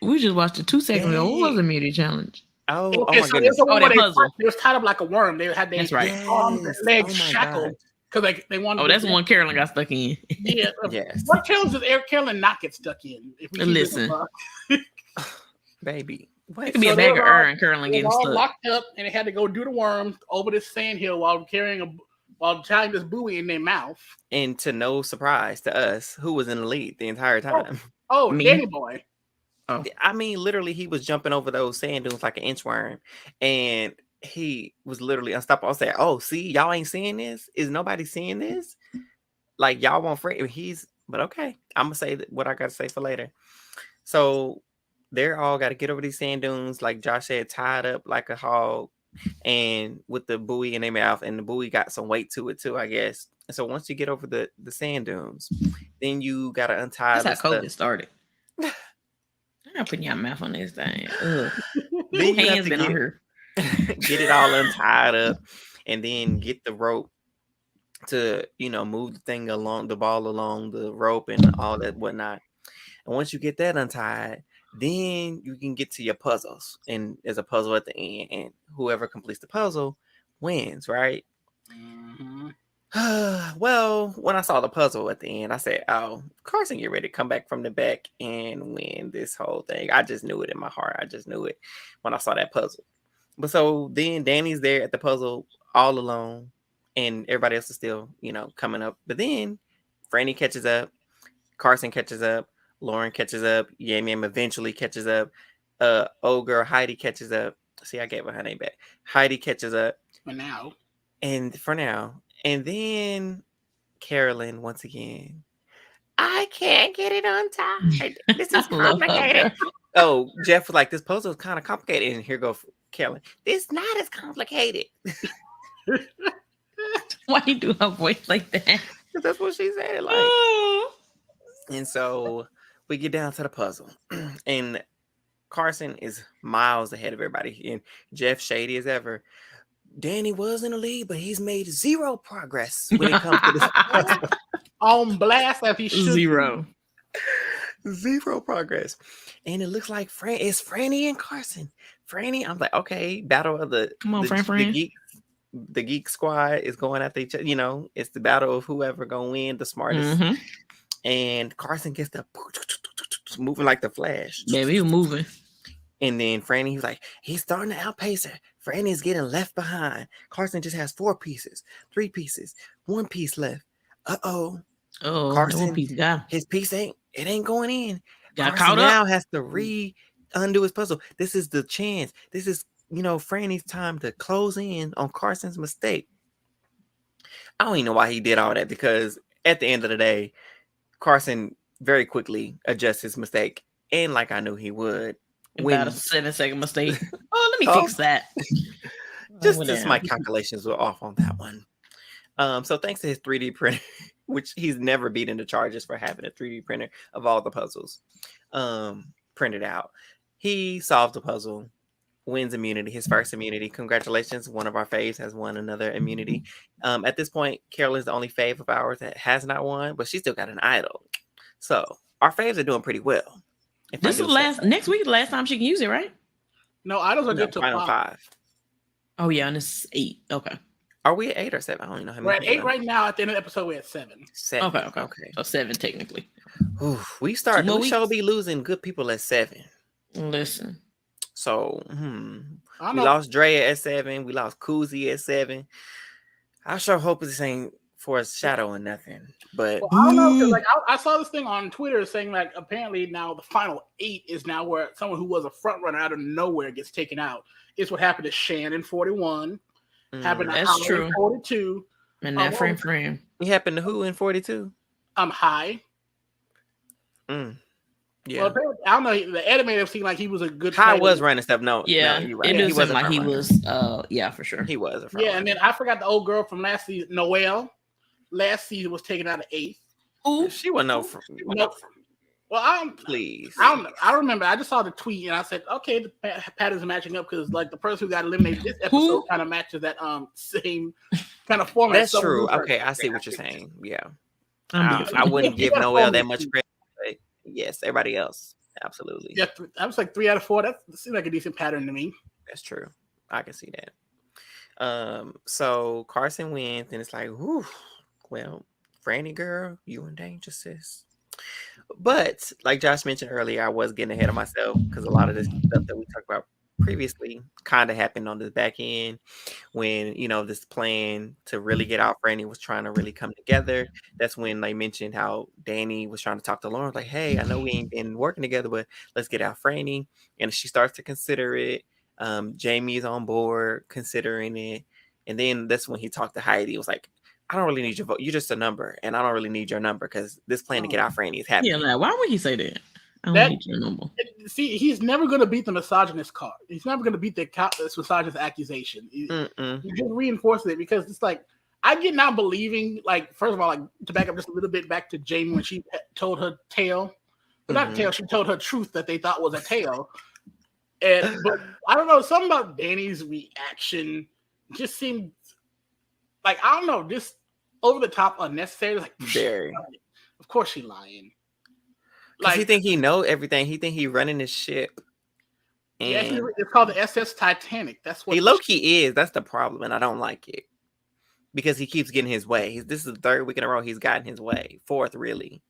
We just watched it 2 seconds ago. What was the music challenge? Oh my goodness. It was tied up like a worm. They had their arms and legs shackled because they wanted. Oh, that's the one Carolyn got stuck in. Yeah. Yes. What challenge does Carolyn not get stuck in? Listen, baby. What? It could be a bag of and Carolyn getting stuck. Locked up, and they had to go do the worm over this sand hill while tying this buoy in their mouth. And to no surprise to us, who was in the lead the entire time? Oh, Danny boy. Oh. I mean, literally, he was jumping over those sand dunes like an inchworm, and he was literally unstoppable. I said, "Oh, see, y'all ain't seeing this. Is nobody seeing this? Like, y'all want Frank? But okay, I'm gonna say what I gotta say for later." So they're all got to get over these sand dunes, like Josh said, tied up like a hog, and with the buoy in their mouth, and the buoy got some weight to it too, I guess. And so once you get over the sand dunes, then you gotta untie. That's how COVID started. I'm not putting your mouth on this thing. Then hands been on her. Get it all untied up, and then get the rope to move the thing along, the ball along the rope, and all that whatnot. And once you get that untied, then you can get to your puzzles, and there's a puzzle at the end, and whoever completes the puzzle wins, right? Mm-hmm. Well, when I saw the puzzle at the end, I said, "Oh, Carson, get ready to come back from the back and win this whole thing." I just knew it in my heart. I just knew it when I saw that puzzle. But so then Danny's there at the puzzle all alone, and everybody else is still, coming up. But then Franny catches up, Carson catches up, Lauren catches up, Yam Yam eventually catches up, old girl Heidi catches up. See, I gave her name back. Heidi catches up. For now. And then Carolyn, once again, I can't get it untied. This is complicated. Oh, Jeff was like, this puzzle is kind of complicated. And here goes Carolyn. It's not as complicated. Why you do her voice like that? Because that's what she said. Like, and so we get down to the puzzle. And Carson is miles ahead of everybody. And Jeff, shady as ever. Danny was in the lead, but he's made zero progress when it comes to this puzzle. On blast as he should. Zero progress. And it looks like it's Franny and Carson. Franny, I'm like, okay, battle of the geek squad is going after each other. It's the battle of whoever gonna win the smartest. Mm-hmm. And Carson gets moving like the Flash. Yeah, he was moving. And then Franny was like, he's starting to outpace her. Franny's getting left behind. Carson just has 4 pieces, 3 pieces, 1 piece left. Oh, Carson, piece got his piece ain't going in. Got Carson caught now up. has to undo his puzzle. This is the chance. This is, Franny's time to close in on Carson's mistake. I don't even know why he did all that, because at the end of the day, Carson very quickly adjusts his mistake. And like I knew he would. About a 7-second mistake. Let me fix that. Just my calculations were off on that one. So thanks to his 3D printer, which he's never beaten the charges for having a 3D printer of all the puzzles printed out. He solved the puzzle, wins immunity, his first immunity. Congratulations. One of our faves has won another immunity. At this point, Carol is the only fave of ours that has not won, but she still got an idol. So our faves are doing pretty well. This is next week, the last time she can use it, right? No, idols are good till final 5. Oh yeah, and it's 8. Okay. Are we at 8 or 7? I don't even know how many. We're at 8 right now. At the end of the episode, we're at 7. 7. Okay. So 7 technically. Oof, we shall be losing good people at 7. Listen. So we lost Drea at 7. We lost Koozie at 7. I sure hope this ain't for a shadow or nothing. But I don't know, because I saw this thing on Twitter saying apparently now the final 8 is now where someone who was a front runner out of nowhere gets taken out. It's what happened to Shannon 41. Happened to that's true. 42. And that frame. It happened to who in 42? High. Yeah. Well, I don't know. The animator seemed like he was a good. High was running stuff. Yeah, you're right. It did seem like he was. Yeah, for sure. He was a front runner. And then I forgot the old girl from last season, Noelle. Last season was taken out of 8th. Ooh, she wasn't no. Well, please. I remember. I just saw the tweet and I said, okay, the patterns are matching up, because the person who got eliminated this episode kind of matches that same kind of format. That's true. Okay, I see what you're saying. Yeah, I wouldn't give Noelle that much credit. But yes, everybody else, absolutely. Yeah, I was like 3 out of 4. That seems like a decent pattern to me. That's true. I can see that. So Carson wins, and it's like, whew, well, Franny girl, you in danger, sis. But like Josh mentioned earlier, I was getting ahead of myself, because a lot of this stuff that we talked about previously kind of happened on the back end when, this plan to really get out Franny was trying to really come together. That's when they mentioned how Danny was trying to talk to Lauren, like, hey, I know we ain't been working together, but let's get out Franny. And she starts to consider it. Jamie's on board considering it. And then that's when he talked to Heidi. It was like, I don't really need your vote. You're just a number, and I don't really need your number, because this plan to get out Franny is happening. Yeah, why would he say that? I don't need your number. See, he's never going to beat the misogynist card. He's never going to beat the misogynist accusation. He just reinforces it, because it's like, I get now believing, first of all, to back up just a little bit back to Jamie when she told her tale. But not tale, she told her truth that they thought was a tale. But I don't know, something about Danny's reaction just seemed I don't know, just over the top, unnecessary. Very. Of course she lying. He think he know everything. He think he running his ship. And yeah, it's called the SS Titanic. That's what he low-key is. That's the problem, and I don't like it, because he keeps getting his way. This is the 3rd week in a row he's gotten his way. 4th, really.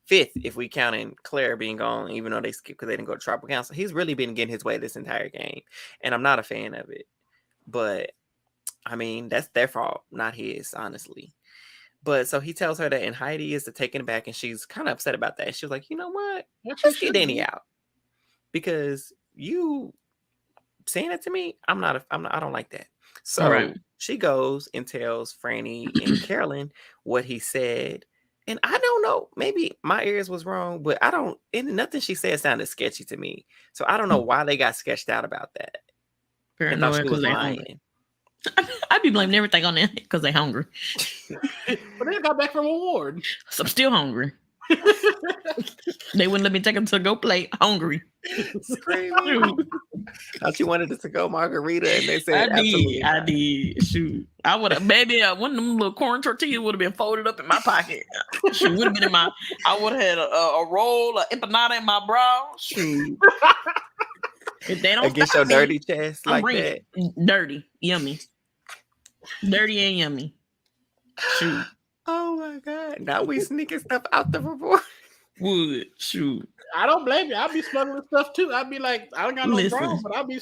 5th, if we count in Claire being gone, even though they skipped because they didn't go to Tribal Council. He's really been getting his way this entire game, and I'm not a fan of it. But I mean, that's their fault, not his, honestly. But so he tells her that, and Heidi is taken aback, and she's kind of upset about that. She was like, you know what? Let's get Danny out, because you saying that to me, I don't like that. So she goes and tells Franny and Carolyn what he said. And I don't know, maybe my ears was wrong, but nothing she said sounded sketchy to me. So I don't know why they got sketched out about that. I thought she was lying. I'd be blaming everything on them because they're hungry. But they got back from a ward. So I'm still hungry. They wouldn't let me take them to go play. Hungry. Thought you wanted us to go margarita, and they said I did. Shoot, I would have. Maybe one of them little corn tortillas would have been folded up in my pocket. Shoot, would have been in my. I would have had a roll of empanada in my bra. Shoot. If they don't against your dirty chest like that, dirty, yummy, dirty and yummy. Shoot. Oh my God! Now we sneaking stuff out the report. Would shoot. I don't blame you. I'll be smuggling stuff too. I'll be like, I don't got no drone, but I'll be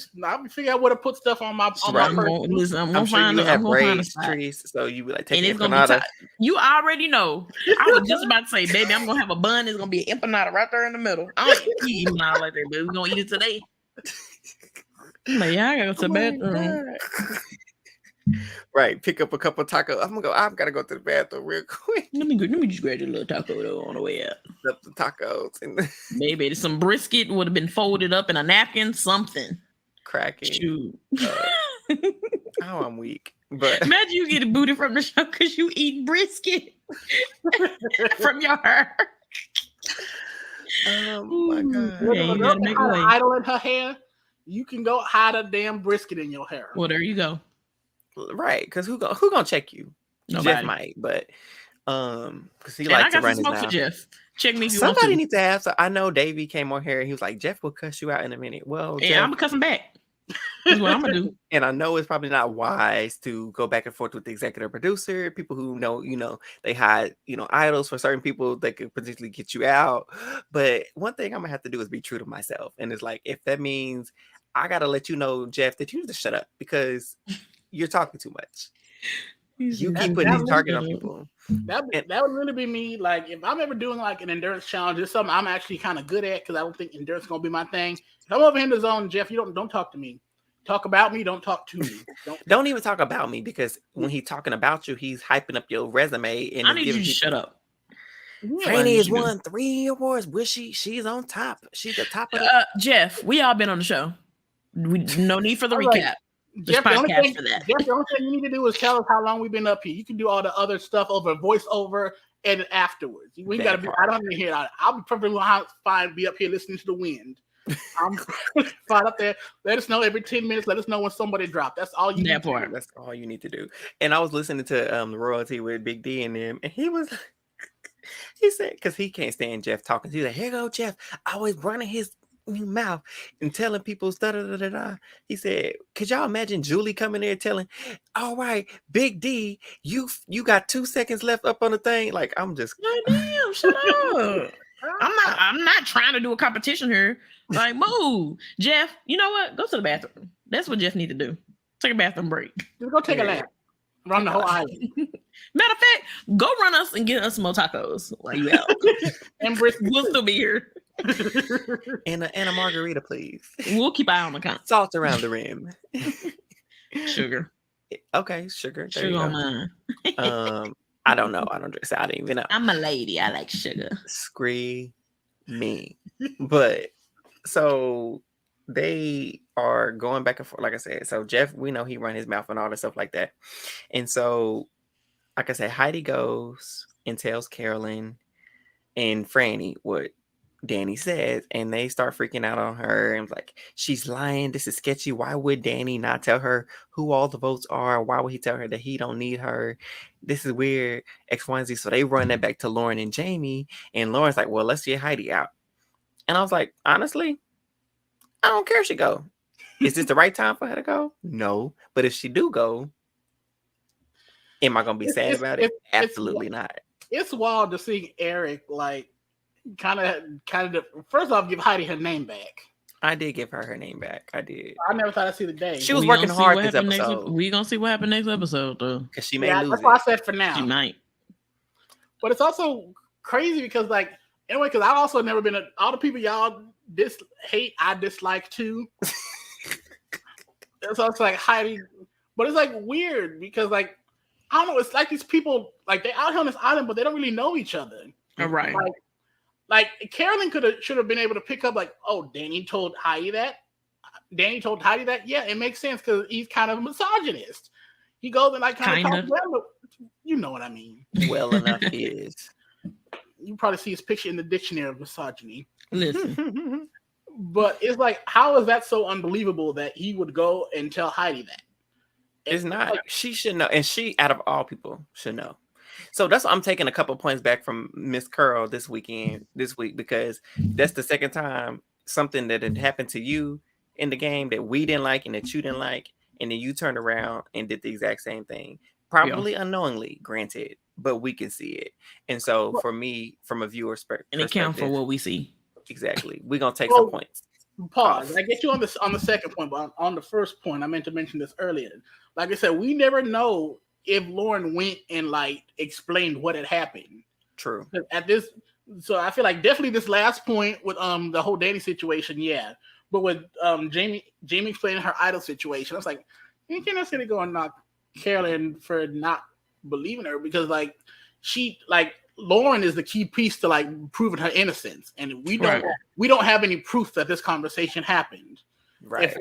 figure out where to put stuff on my person. I'm sure you have raised trees, so you be like taking empanada. You already know. I was just about to say, baby, I'm gonna have a bun. It's gonna be an empanada right there in the middle. I don't eat empanada like that, but we're gonna eat it today. Like, yeah, I gotta go to the bathroom. Right, pick up a couple of tacos. I've got to go to the bathroom real quick. Let me just grab a little taco though on the way out. Up the tacos and maybe some brisket would have been folded up in a napkin, something. Cracking. Shoot. Oh, I'm weak. But imagine you get a booty from the show because you eat brisket from your hair. Oh my god! You gotta make a way. Idle in her hair. You can go hide a damn brisket in your hair. Well, there you go. Right, because who gonna check you? Nobody. Jeff might, but because he likes to run his mouth. Jeff. Check me if you Somebody want to. needs to have. So I know Davey came on here and he was like, Jeff will cuss you out in a minute. Well, yeah, I'm gonna cuss him back. That's what I'm gonna do. And I know it's probably not wise to go back and forth with the executive producer. People who know, they hide, idols for certain people that could potentially get you out. But one thing I'm gonna have to do is be true to myself. And it's like, if that means I gotta let you know, Jeff, that you need to shut up because you're talking too much. You keep putting these targets on people. That would really be me. Like, if I'm ever doing like an endurance challenge, it's something I'm actually kind of good at because I don't think endurance is gonna be my thing. If I'm over in the zone, Jeff, you don't talk to me. Talk about me, don't talk to me. Don't even talk about me because when he's talking about you, he's hyping up your resume and I need you to shut up. Franny has won 3 awards. She's on top. She's the top of Jeff, we all been on the show. No need for the recap. Jeff, the only thing you need to do is tell us how long we've been up here. You can do all the other stuff over voiceover and afterwards. We got to be. I don't even hear it. I'll be perfectly fine. Be up here listening to the wind. I'm fine up there. Let us know every 10 minutes. Let us know when somebody dropped. That's all you need to do. That's all you need to do. And I was listening to Royalty with Big D and them, and he said, because he can't stand Jeff talking. He's like, here go Jeff, always running his mouth and telling people da. He said, could y'all imagine Julie coming there telling, all right, Big D, you got 2 seconds left up on the thing. Like, I'm just damn, shut up. I'm not trying to do a competition here. Like, move. Jeff, you know what? Go to the bathroom. That's what Jeff need to do. Take a bathroom break. Just go take a nap. Run the whole island. Matter of fact, go run us and get us some more tacos while you out. And brisket. We'll still be here. and a margarita, please. We'll keep an eye on the count. Salt around the rim. Sugar. Okay, sugar. There sugar on mine. I don't know. I don't drink. So I didn't even know. I'm a lady. I like sugar. Scream me. But so they are going back and forth, like I said. So Jeff, we know he run his mouth and all that stuff like that. And so, like I said, Heidi goes and tells Carolyn and Franny what Danny says, and they start freaking out on her and like, she's lying, this is sketchy. Why would Danny not tell her who all the votes are? Why would he tell her that he don't need her? This is weird, X, Y, and Z. So they run that back to Lauren and Jamie, and Lauren's like, well, let's get Heidi out. And I was like, honestly, I don't care if she go. Is this the right time for her to go? No. But if she do go, am I gonna be sad about it? Absolutely not. It's wild to see Eric like kind of first off give Heidi her name back. I did give her name back. I did. I never thought I'd see the day. She was working hard this episode. We gonna see what happened next episode though. Because she may lose. That's why I said for now. She might. But it's also crazy because like anyway, because I've also never been all the people y'all hate, I dislike too. So it's like Heidi, but it's like weird because like I don't know, it's like these people like they're out here on this island, but they don't really know each other. All right. Like Carolyn should have been able to pick up like, oh, Danny told Heidi that. Yeah, it makes sense because he's kind of a misogynist. He goes and like kind of talks down, but you know what I mean. Well enough he is. You probably see his picture in the dictionary of misogyny. Listen. But it's like, how is that so unbelievable that he would go and tell Heidi that? It's not. Like, she should know. And she, out of all people, should know. So that's why I'm taking a couple points back from Miss Curl this week, because that's the second time something that had happened to you in the game that we didn't like and that you didn't like. And then you turned around and did the exact same thing. Probably unknowingly, granted. but we can see it. And so for me, from a viewer's perspective, and account for what we see. Exactly. We're gonna take some points. Pause. I get you on the second point, but on the first point, I meant to mention this earlier. Like I said, we never know if Lauren went and like explained what had happened. True. At this, so I feel like definitely this last point with the whole Danny situation, yeah. But with Jamie explaining her idol situation, I was like, you can't necessarily go and knock Carolyn for not believing her, because like Lauren is the key piece to like proving her innocence, and we don't have any proof that this conversation happened. Right. If,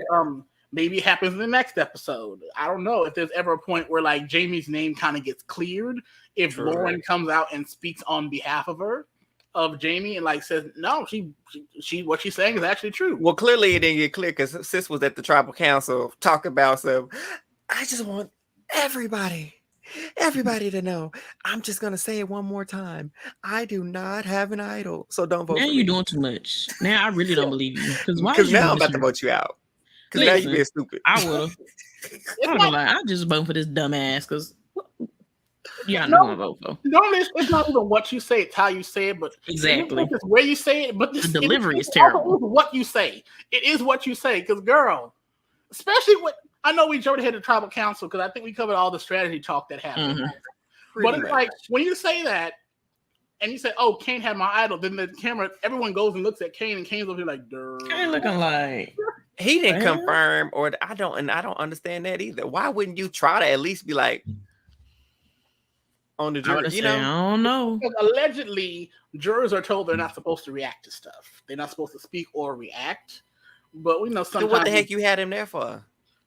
maybe it happens in the next episode. I don't know if there's ever a point where like Jamie's name kind of gets cleared. If Lauren comes out and speaks on behalf of Jamie and like says no, she what she's saying is actually true. Well, clearly it didn't get clear because Sis was at the tribal council talking about some. I just want everybody to know. I'm just gonna say it one more time. I do not have an idol, so don't vote. Now you're doing too much. Now I really don't believe you. Because now I'm about to vote you out. Because now you're being stupid. I would have. I just vote for this dumbass because. Yeah, I know I vote for. Normally, it's not even what you say; it's how you say it. But exactly, it's where you say it. But the delivery is terrible. What you say, it is what you say. Because, girl, especially what I know, we jumped ahead to tribal council because I think we covered all the strategy talk that happened. Mm-hmm. But it's like when you say that, and you say, "Oh, Kane had my idol," then the camera, everyone goes and looks at Kane, and Kane's over here like, "Durr." Kane looking like he didn't confirm, or I don't understand that either. Why wouldn't you try to at least be like? On the jury, I don't know. Because allegedly, jurors are told they're not supposed to react to stuff. They're not supposed to speak or react. But we know sometimes. So what the heck you had him there for?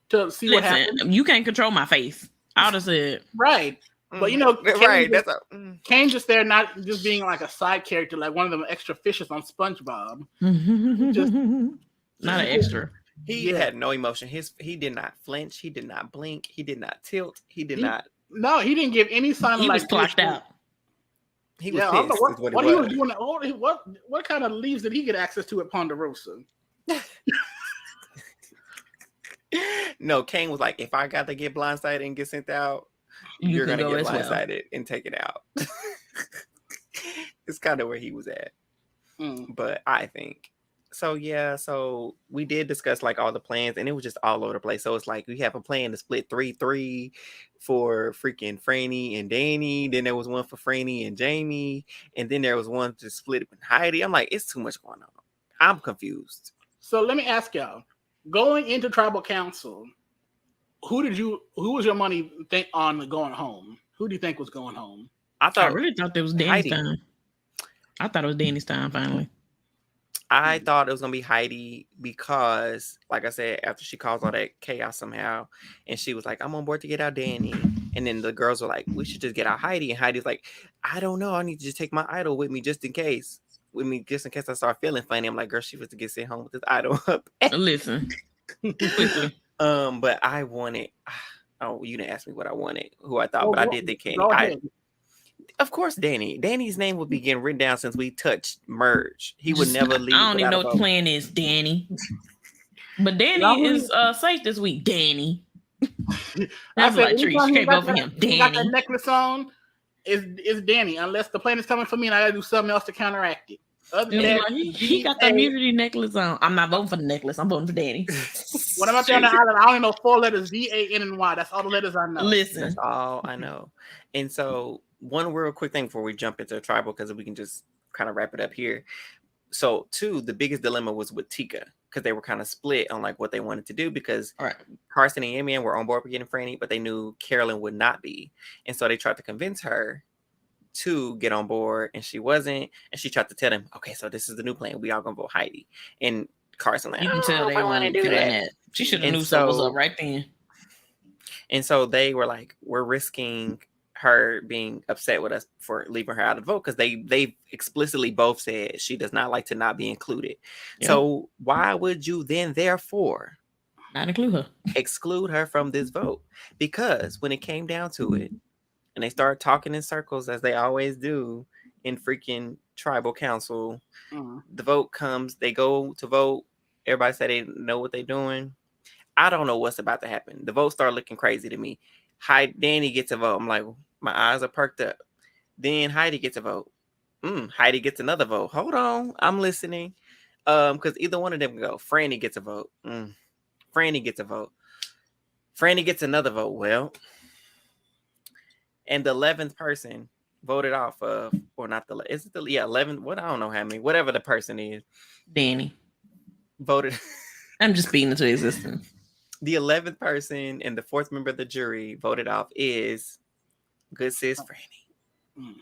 To see what happens. You can't control my face. I would have said right. But you know, Kane's just there, not just being like a side character, like one of them extra fishes on SpongeBob. Not an extra. He had no emotion. He did not flinch. He did not blink. He did not tilt. He did not. No, he didn't give any sign. He was clocked out. He was pissed. What he was doing? What kind of leaves did he get access to at Ponderosa? No, Kane was like, if I got to get blindsided and get sent out, you're gonna get blindsided and take it out. It's kind of where he was at. But I think. So yeah, so we did discuss like all the plans, and it was just all over the place. So it's like we have a plan to split 3-3 for freaking Franny and Danny. Then there was one for Franny and Jamie, and then there was one to split it with Heidi. I'm like, it's too much going on. I'm confused. So let me ask y'all: going into tribal council, who was your money on going home? Who do you think was going home? I really thought it was Danny's time. I thought it was Danny's time finally. I thought it was gonna be Heidi because, like I said, after she caused all that chaos somehow, and she was like, "I'm on board to get out Danny," and then the girls were like, "We should just get out Heidi," and Heidi's like, "I don't know. I need to just take my idol with me just in case. Just in case I start feeling funny." I'm like, "Girl, she was to get sent home with this idol up." Listen, but I wanted. Oh, you didn't ask me what I wanted, who I thought, but I did think Candy. Of course, Danny. Danny's name would be getting written down since we touched merge. He would never leave. I don't even know what the plan is, Danny. But Danny is safe this week. Danny. That's like Trish. You can't vote for him. Danny got that necklace on. Is Danny? Unless the plan is coming for me and I gotta do something else to counteract it. He got the immunity necklace on. I'm not voting for the necklace. I'm voting for Danny. When I'm out there on the island, I only know 4 letters: D-A-N-N-Y. That's all the letters I know. Listen, that's all I know. And so, one real quick thing before we jump into tribal, because we can just kind of wrap it up here. So, 2, the biggest dilemma was with Tika, because they were kind of split on like what they wanted to do, because Carson and Yamian were on board for getting Franny, but they knew Carolyn would not be. And so they tried to convince her to get on board, and she wasn't. And she tried to tell them, okay, so this is the new plan. We all gonna vote Heidi. And Carson like, you can tell they want to do that. She should have knew something was up right then. And so they were like, we're risking her being upset with us for leaving her out of the vote, because they explicitly both said she does not like to not be included. Yep. So why would you then therefore not include her, exclude her from this vote? Because when it came down to it, and they started talking in circles as they always do in freaking tribal council, the vote comes, they go to vote, everybody said they know what they're doing. I don't know what's about to happen. The vote started looking crazy to me. Danny gets a vote. I'm like, my eyes are perked up. Then Heidi gets a vote. Heidi gets another vote. Hold on, I'm listening. Because either one of them can go. Franny gets a vote. Franny gets a vote. Franny gets another vote. Well, and the 11th person voted off of, or not the, is it the 11th? What, I don't know how many. Whatever the person is. Danny voted. I'm just speaking into existence. The 11th person and the 4th member of the jury voted off is good sis Franny.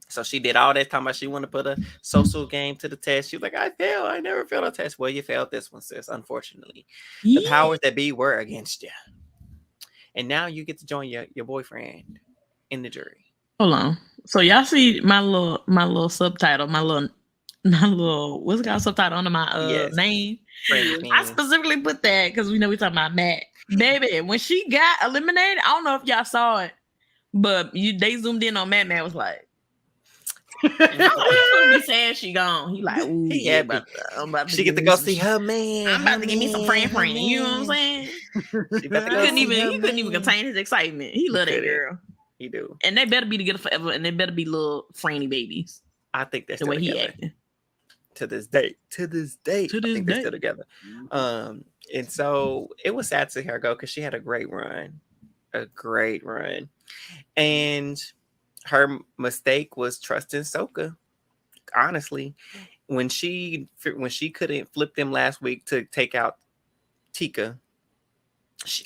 So she did all that talking about she wanted to put a social game to the test. She was like, I failed. I never failed a test. Well, you failed this one, sis, unfortunately. Yeah. The powers that be were against you. And now you get to join your boyfriend in the jury. Hold on. So y'all see my little subtitle, my little what's it called, subtitle under my name? I specifically put that because we know we're talking about Matt. Baby, when she got eliminated, I don't know if y'all saw it, but they zoomed in on Matt. Matt was like, I'm be saying she gone. He like, ooh, yeah, she get to go see her man. I'm about to give me some friend. You know what I'm saying? He couldn't even contain his excitement. He loved that girl. He do. And they better be together forever. And they better be little Franny babies. I think that's the way he acting. To this day. I think they're still together. And so it was sad to see her go because she had a great run. And her mistake was trusting Soka. Honestly, when she couldn't flip them last week to take out Tika,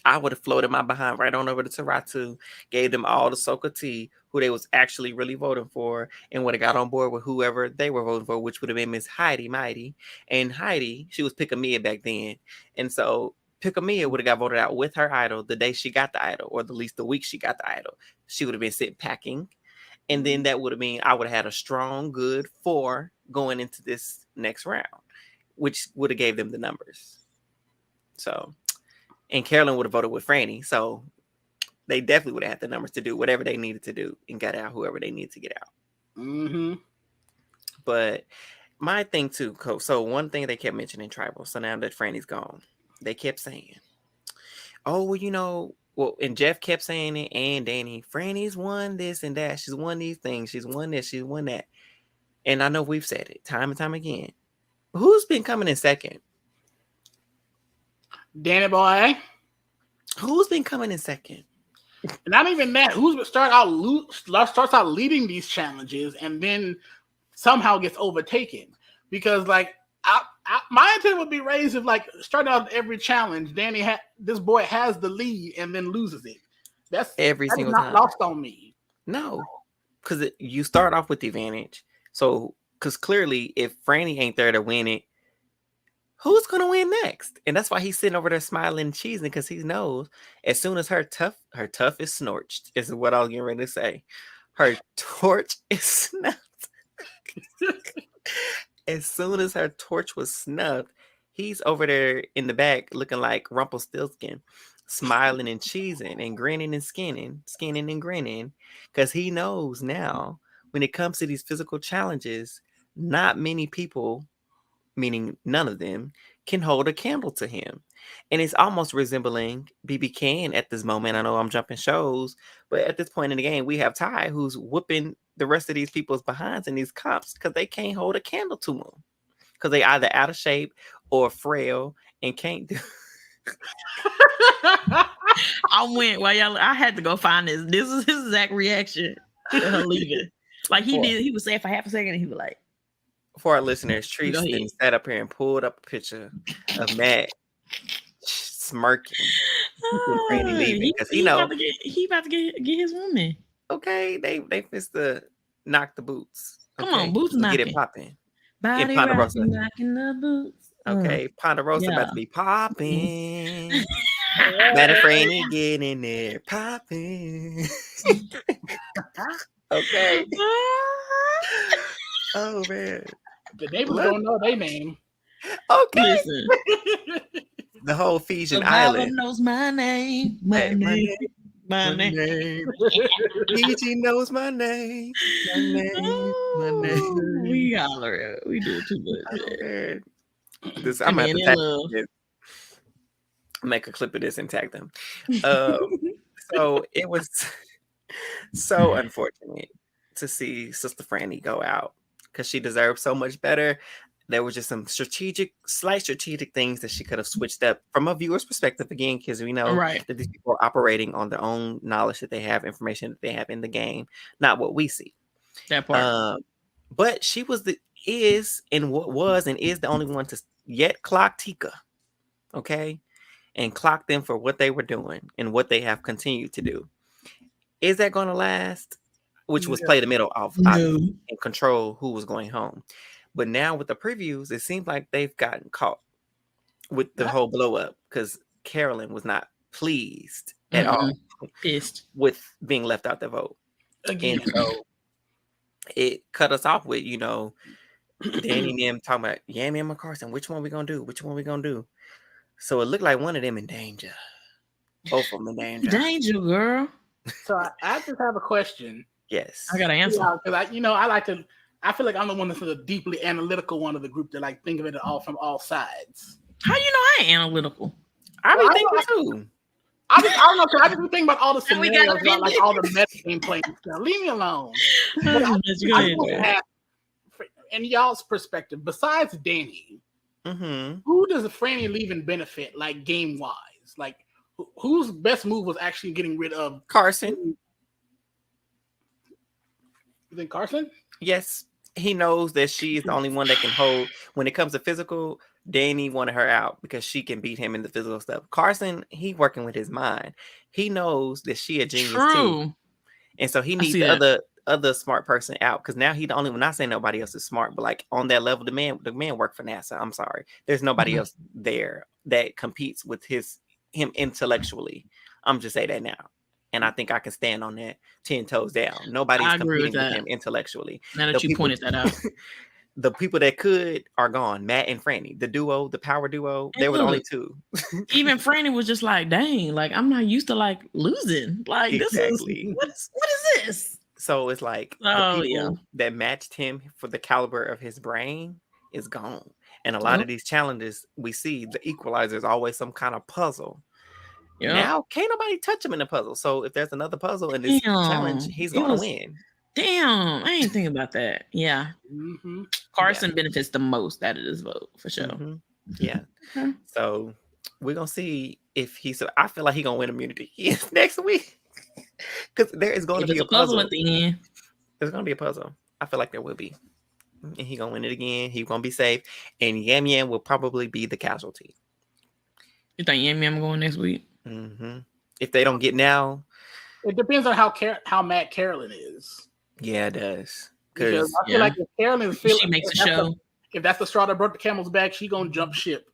I would have floated my behind right on over to Taratu, gave them all the Soka tea, who they was actually really voting for, and would have got on board with whoever they were voting for, which would have been Miss Heidi Mighty. And Heidi, she was Pickamia back then. And so Pickamia would have got voted out with her idol the day she got the idol, or at least the week she got the idol. She would have been sitting packing. And then that would have been, I would have had a strong, good 4 going into this next round, which would have gave them the numbers. So, and Carolyn would have voted with Franny. So they definitely would have had the numbers to do whatever they needed to do and get out whoever they needed to get out. Mm-hmm. But my thing too, Coach. So one thing they kept mentioning Tribal. So now that Franny's gone, they kept saying, oh, well, and Jeff kept saying it, and Danny, Franny's won this and that. She's won these things. She's won this. She's won that. And I know we've said it time and time again. Who's been coming in second? Danny boy. Who's been coming in second? Not even that. Who's starts out leading these challenges and then somehow gets overtaken? Because my intent would be raised if starting out every challenge, this boy has the lead and then loses it. That's single not time. Lost on me. No, because you start off with the advantage. So, because clearly, if Franny ain't there to win it, who's gonna win next? And that's why he's sitting over there smiling and cheesing, because he knows as soon as her tough is snorched, is what I was getting ready to say. Her torch is snuffed. As soon as her torch was snuffed, he's over there in the back looking like Rumpelstiltskin, smiling and cheesing and grinning and skinning and grinning, because he knows now when it comes to these physical challenges, not many people, meaning none of them, can hold a candle to him. And it's almost resembling BB Can at this moment. I know I'm jumping shows, but at this point in the game, we have Ty who's whooping the rest of these people's behinds in these comps because they can't hold a candle to them. Because they either out of shape or frail and can't do. I had to go find this. This is his exact reaction to her leaving. He was saying for half a second, and he was like, for our listeners, Treese then sat up here and pulled up a picture of Matt smirking with Franny leaving because he knows he about to get his woman. Okay, they fist to knock the boots. Okay? Come on, boots knocking. Get it popping. Body Ponderosa knocking the boots. Okay, Ponderosa about to be popping. Matt and Franny get in there popping. Okay. Oh man. The neighbors don't know their name. Okay. Listen. The whole Ephesian the island knows my name. My name. PG knows my name. My name. We holler. We do too much. This, I'm gonna have to tag this. Make a clip of this and tag them. So it was so unfortunate to see Sister Franny go out because she deserved so much better. There was just some slight strategic things that she could have switched up from a viewer's perspective again, because we know that these people are operating on their own knowledge that they have, information that they have in the game, not what we see. That part. But she is the only one to yet clock Tika, okay, and clock them for what they were doing and what they have continued to do. Is that going to last? Which was play the middle off and control who was going home. But now with the previews, it seems like they've gotten caught with the whole blow up because Carolyn was not pleased at all with being left out the vote. Again. And so it cut us off with, Danny and them talking about Yami and Carson. Which one we gonna do? Which one we gonna do? So it looked like one of them in danger. Both of them in danger. Danger, girl. So I just have a question. Yes, I got an answer. Because I feel like I'm the one that's the deeply analytical one of the group that like think of it all from all sides. How you know I ain't analytical? I be thinking too. I don't know. I just be thinking about all the scenarios, about, like all the meta game playing stuff. Leave me alone. In y'all's perspective, besides Danny, who does Franny leaving benefit, like game wise? Like whose best move was actually getting rid of Carson? You think Carson? Yes, he knows that she is the only one that can hold. When it comes to physical, Danny wanted her out because she can beat him in the physical stuff. Carson, he working with his mind. He knows that she a genius too, and so he needs the other smart person out because now he the only one. Not saying nobody else is smart, but like on that level, the man worked for NASA. I'm sorry, there's nobody else there that competes with him intellectually. I'm just say that now. And I think I can stand on that 10 toes down. Nobody's competing with him intellectually. Now that you pointed that out. The people that could are gone. Matt and Franny, the duo, the power duo, they were the only two. Even Franny was just like, dang, like I'm not used to like losing. Like exactly. What is this? So it's like the people that matched him for the caliber of his brain is gone. And a lot of these challenges we see, the equalizer is always some kind of puzzle. Yep. Now can't nobody touch him in the puzzle. So if there's another puzzle in this challenge, he's gonna win. Damn, I ain't thinking about that. Yeah, Carson benefits the most out of this vote for sure. Yeah. So we're gonna see if he's. I feel like he's gonna win immunity next week because there is going to be a puzzle at the end. There's gonna be a puzzle. I feel like there will be, and he's gonna win it again. He's gonna be safe, and Yam Yam will probably be the casualty. You think Yam Yam going next week? If they don't get now, it depends on how mad Carolyn is. Yeah, it does. Because I feel like if Carolyn she makes a show. If that's the straw that broke the camel's back, she gonna jump ship,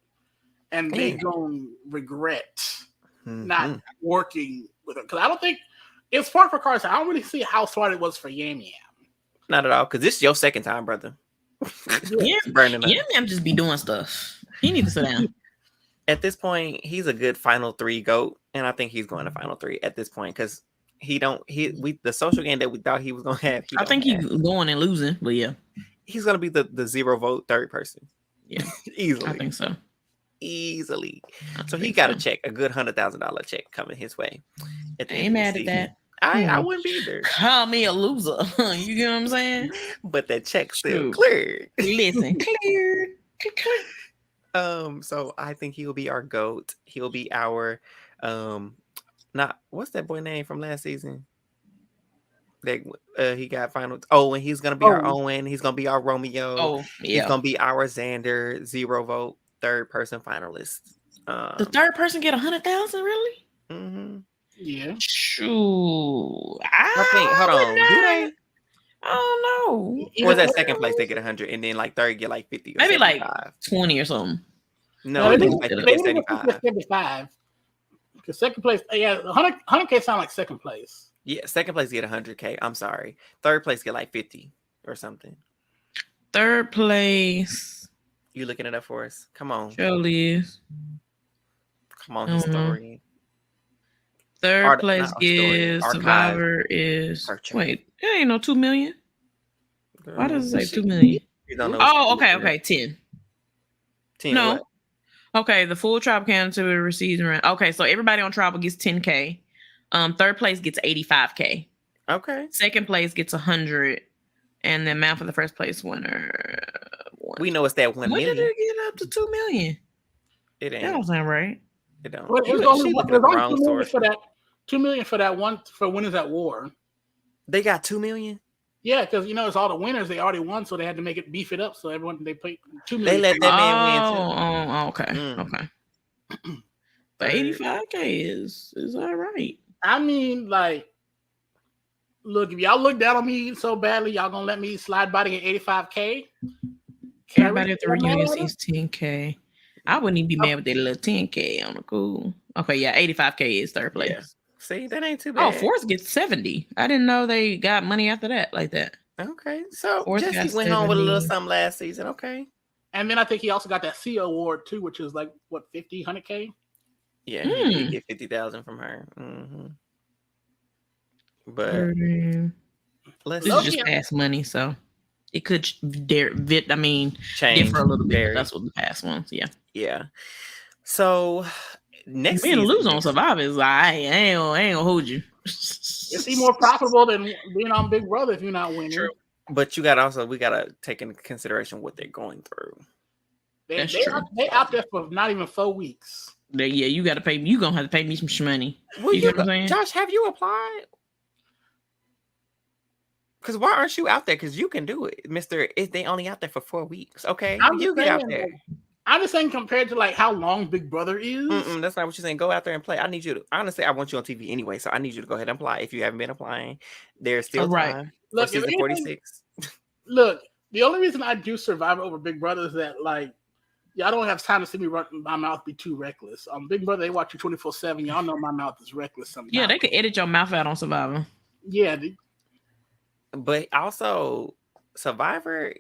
and they gonna regret not working with her. Because I don't think it's smart for Carson. I don't really see how smart it was for Yam Yam. Not at all. Because this is your second time, brother. Yam Yam just be doing stuff. He needs to sit down. At this point, he's a good final 3 GOAT, and I think he's going to final 3 at this point because the social game that we thought he was going to have. I think he's going and losing, but yeah, he's going to be the 0 vote third person. Yeah, easily. I think so. Easily. So he got a check, a good $100,000 check coming his way. I ain't mad at that. I wouldn't be either. Call me a loser. You get what I'm saying? But that check still cleared. Listen, cleared. So I think he'll be our GOAT. He'll be our what's that boy name from last season? That he got final. And he's gonna be our Owen. He's gonna be our Romeo. He's gonna be our Xander, 0 vote, third person finalist. The third person get 100,000, really? Yeah. Shoot. I think. Hold on. Do they? I don't know. Or is that second place they get 100, and then like third get like 50? Or maybe 75? like 20 or something. No, I think it's 75. 75. Because second place, 100K sound like second place. Yeah, second place get 100K. I'm sorry. Third place get like 50 or something. Third place. You looking it up for us? Come on. Surely is. Come on, historian. Third place is Survivor is. Wait, it ain't no 2 million. Why does it say 2 million? Okay, 10. 10. No. What? Okay, the full tribal council receives around. Okay, so everybody on tribal gets 10K. Third place gets 85K. Okay. Second place gets 100, and the amount for the first place winner. We know it's that 1 million. When did it get up to 2 million? It ain't. That don't sound right. It don't. Well, She's looking at the wrong source. for that. 2 million for that one for Winners at War. They got 2 million. Yeah, because it's all the winners they already won, so they had to make it beef it up. So everyone they played 2 million. They let that man win too. Oh, okay, okay. But 85K is all right. I mean, like, look, if y'all look down on me so badly, y'all gonna let me slide by to get 85K? Everybody at the reunion sees 10K. I wouldn't even be mad with that little 10K on the cool. Okay, yeah, 85K is third place. Yeah. See, that ain't too bad. Oh, fourth gets 70. I didn't know they got money after that like that. Okay, so Jesse went home with a little something last season. Okay, and then I think he also got that CO award too, which is like what 50, 100K. Yeah, he did get 50,000 from her. Mm-hmm. But this is just past money, so it could change differ a little bit. That's what the past ones, yeah. So next season, lose on Survivor is I ain't gonna hold you. It's more profitable than being on Big Brother if you're not winning. True. But we gotta take into consideration what they're going through. They out there for not even 4 weeks. Yeah, you got to pay. You gonna have to pay me some money. Well, you know what I'm saying? Josh, have you applied? Because why aren't you out there? Because you can do it, Mister. They only out there for 4 weeks. Okay, you get out there. I'm just saying compared to like how long Big Brother is. That's not what you're saying. Go out there and play. I need you to. Honestly, I want you on TV anyway, so I need you to go ahead and apply. If you haven't been applying, there's still time. Look, season 46. Look, the only reason I do Survivor over Big Brother is that like. Y'all don't have time to see me run my mouth be too reckless. Big Brother, they watch you 24/7. Y'all know my mouth is reckless sometimes. Yeah, they could edit your mouth out on Survivor. Yeah. But also, Survivor,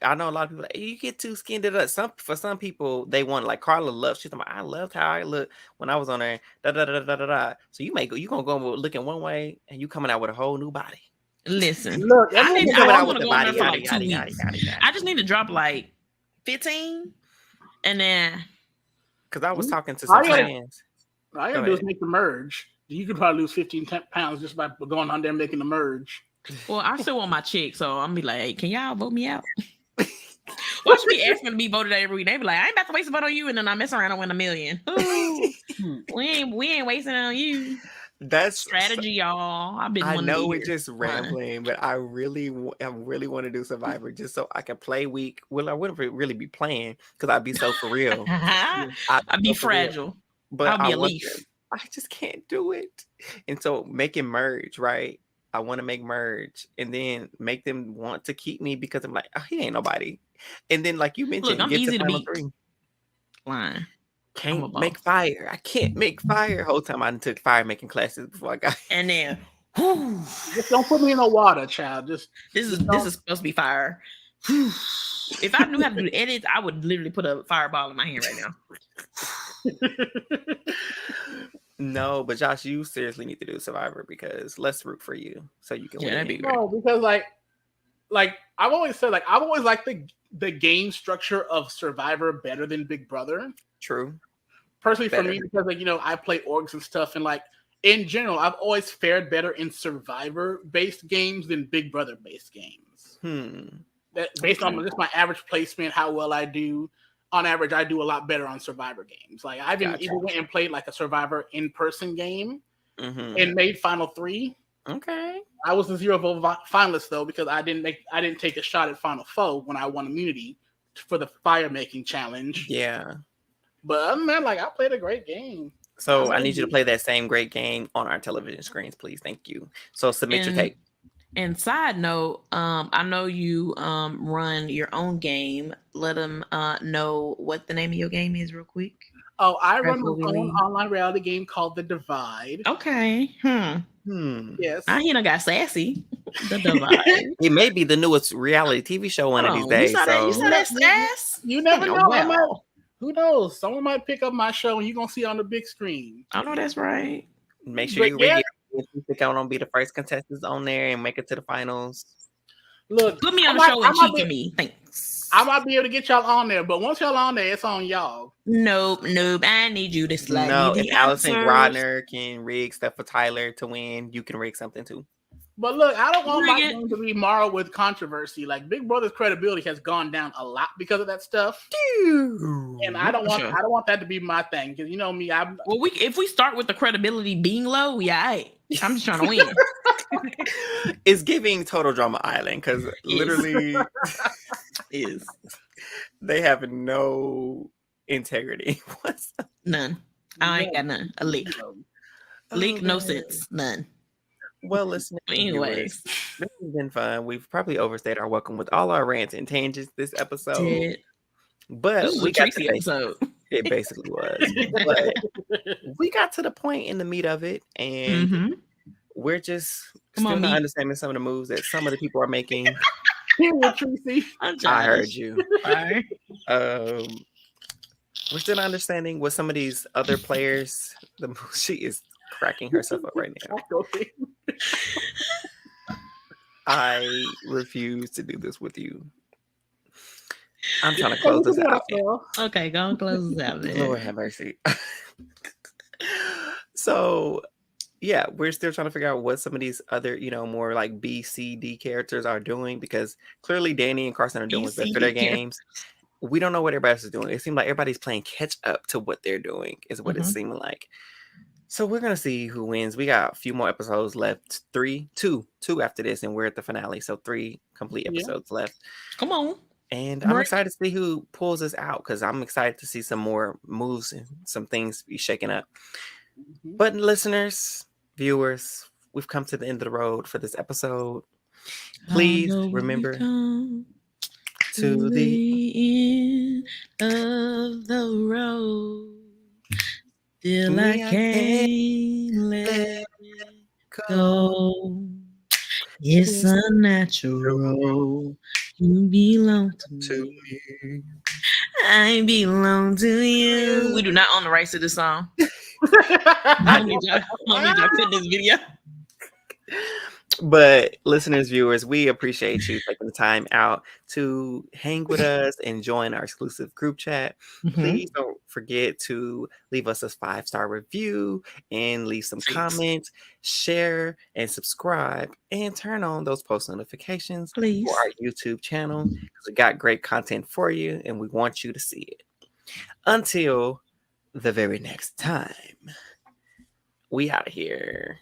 I know a lot of people, you get too skinned it up. For some people, they want, like Carla loves, she's like, I loved how I looked when I was on there. So you gonna go looking one way and you coming out with a whole new body. Listen, look, I want to go in there for like 2 weeks. I just need to drop like 15. And then, because I was talking to some fans. All you gotta do is make the merge. You could probably lose 15 pounds just by going on there and making the merge. Well, I still want my chick, so I'm gonna be like, hey, can y'all vote me out? Watch me asking to be voted out every week. They be like, I ain't about to waste a vote on you, and then I mess around and win $1 million. we ain't wasting it on you. That's strategy, y'all. I know we're just rambling, but I really want to do Survivor just so I can play week. Well, I wouldn't really be playing because I'd be so for real. I'd be fragile, but I'll be a leaf. I just can't do it. And so making merge, right? I want to make merge and then make them want to keep me because I'm like, oh, he ain't nobody. And then, like you mentioned, look, I'm easy to beat. Line. Can't make fire. I can't make fire. Whole time I took fire making classes before I got. And then, just don't put me in the water, child. This is supposed to be fire. If I knew how to do edits, I would literally put a fireball in my hand right now. No, but Josh, you seriously need to do Survivor because let's root for you so you can win. That'd be great. No, because like I've always said, like I've always liked the game structure of Survivor better than Big Brother. True. Personally, for me, because like I play orgs and stuff, and like in general, I've always fared better in Survivor-based games than Big Brother-based games. That based on just my average placement, how well I do. On average, I do a lot better on Survivor games. Like I've even went and played like a Survivor in-person game and made Final 3. Okay. I was a 0 vote finalist though because I didn't take a shot at Final 4 when I won immunity for the fire making challenge. Yeah. But other than that, like I played a great game. So I need you to play that same great game on our television screens, please. Thank you. So submit your tape. And side note, I know you run your own game. Let them know what the name of your game is real quick. Oh, I run my own online reality game called The Divide. Okay. Yes. I hear I got sassy. The Divide. It may be the newest reality TV show one of these days. You saw that sass? You never know. Who knows? Someone might pick up my show and you're going to see it on the big screen. I know that's right. Make sure you rig it. If you count on be the first contestants on there and make it to the finals. Look, put me on the show and cheat for me. Thanks. I might be able to get y'all on there, but once y'all on there, it's on y'all. Nope. I need you to slide. No, if Allison Grodner can rig stuff for Tyler to win, you can rig something too. But look, I don't want my game to be marred with controversy. Like Big Brother's credibility has gone down a lot because of that stuff, and I don't want that to be my thing. Because you know me, if we start with the credibility being low, I'm just trying to win. It's giving Total Drama Island because literally is they have no integrity. None. I ain't got none. A lick. No sense. None. Well, listen. Anyways, this has been fun. We've probably overstayed our welcome with all our rants and tangents this episode. But this was a Tracy episode. It basically was. But we got to the point in the meat of it, and we're just still not understanding some of the moves that some of the people are making. Tracy. I heard you. We're still not understanding what some of these other players. She is cracking herself up right now. I refuse to do this with you. I'm trying to close this out. Okay, go and close this out. Lord have mercy. So, yeah, we're still trying to figure out what some of these other, more like B, C, D characters are doing because clearly Danny and Carson are doing what's best for their games. We don't know what everybody else is doing. It seems like everybody's playing catch up to what they're doing, is what it's seeming like. So we're gonna see who wins. We got a few more episodes left. Two after this, and we're at the finale. So 3 complete episodes left. Come on. And I'm excited to see who pulls us out because I'm excited to see some more moves and some things be shaken up. But listeners, viewers, we've come to the end of the road for this episode. Please remember to the end of the road. Still I can't let go. It's unnatural. You belong to me. I belong to you. We do not own the rights to this song. I don't need y'all put this video. But listeners, viewers, we appreciate you taking the time out to hang with us and join our exclusive group chat. Please don't forget to leave us a 5-star review and leave some comments, share and subscribe, and turn on those post notifications for our YouTube channel because we got great content for you and we want you to see it. Until the very next time, we out of here.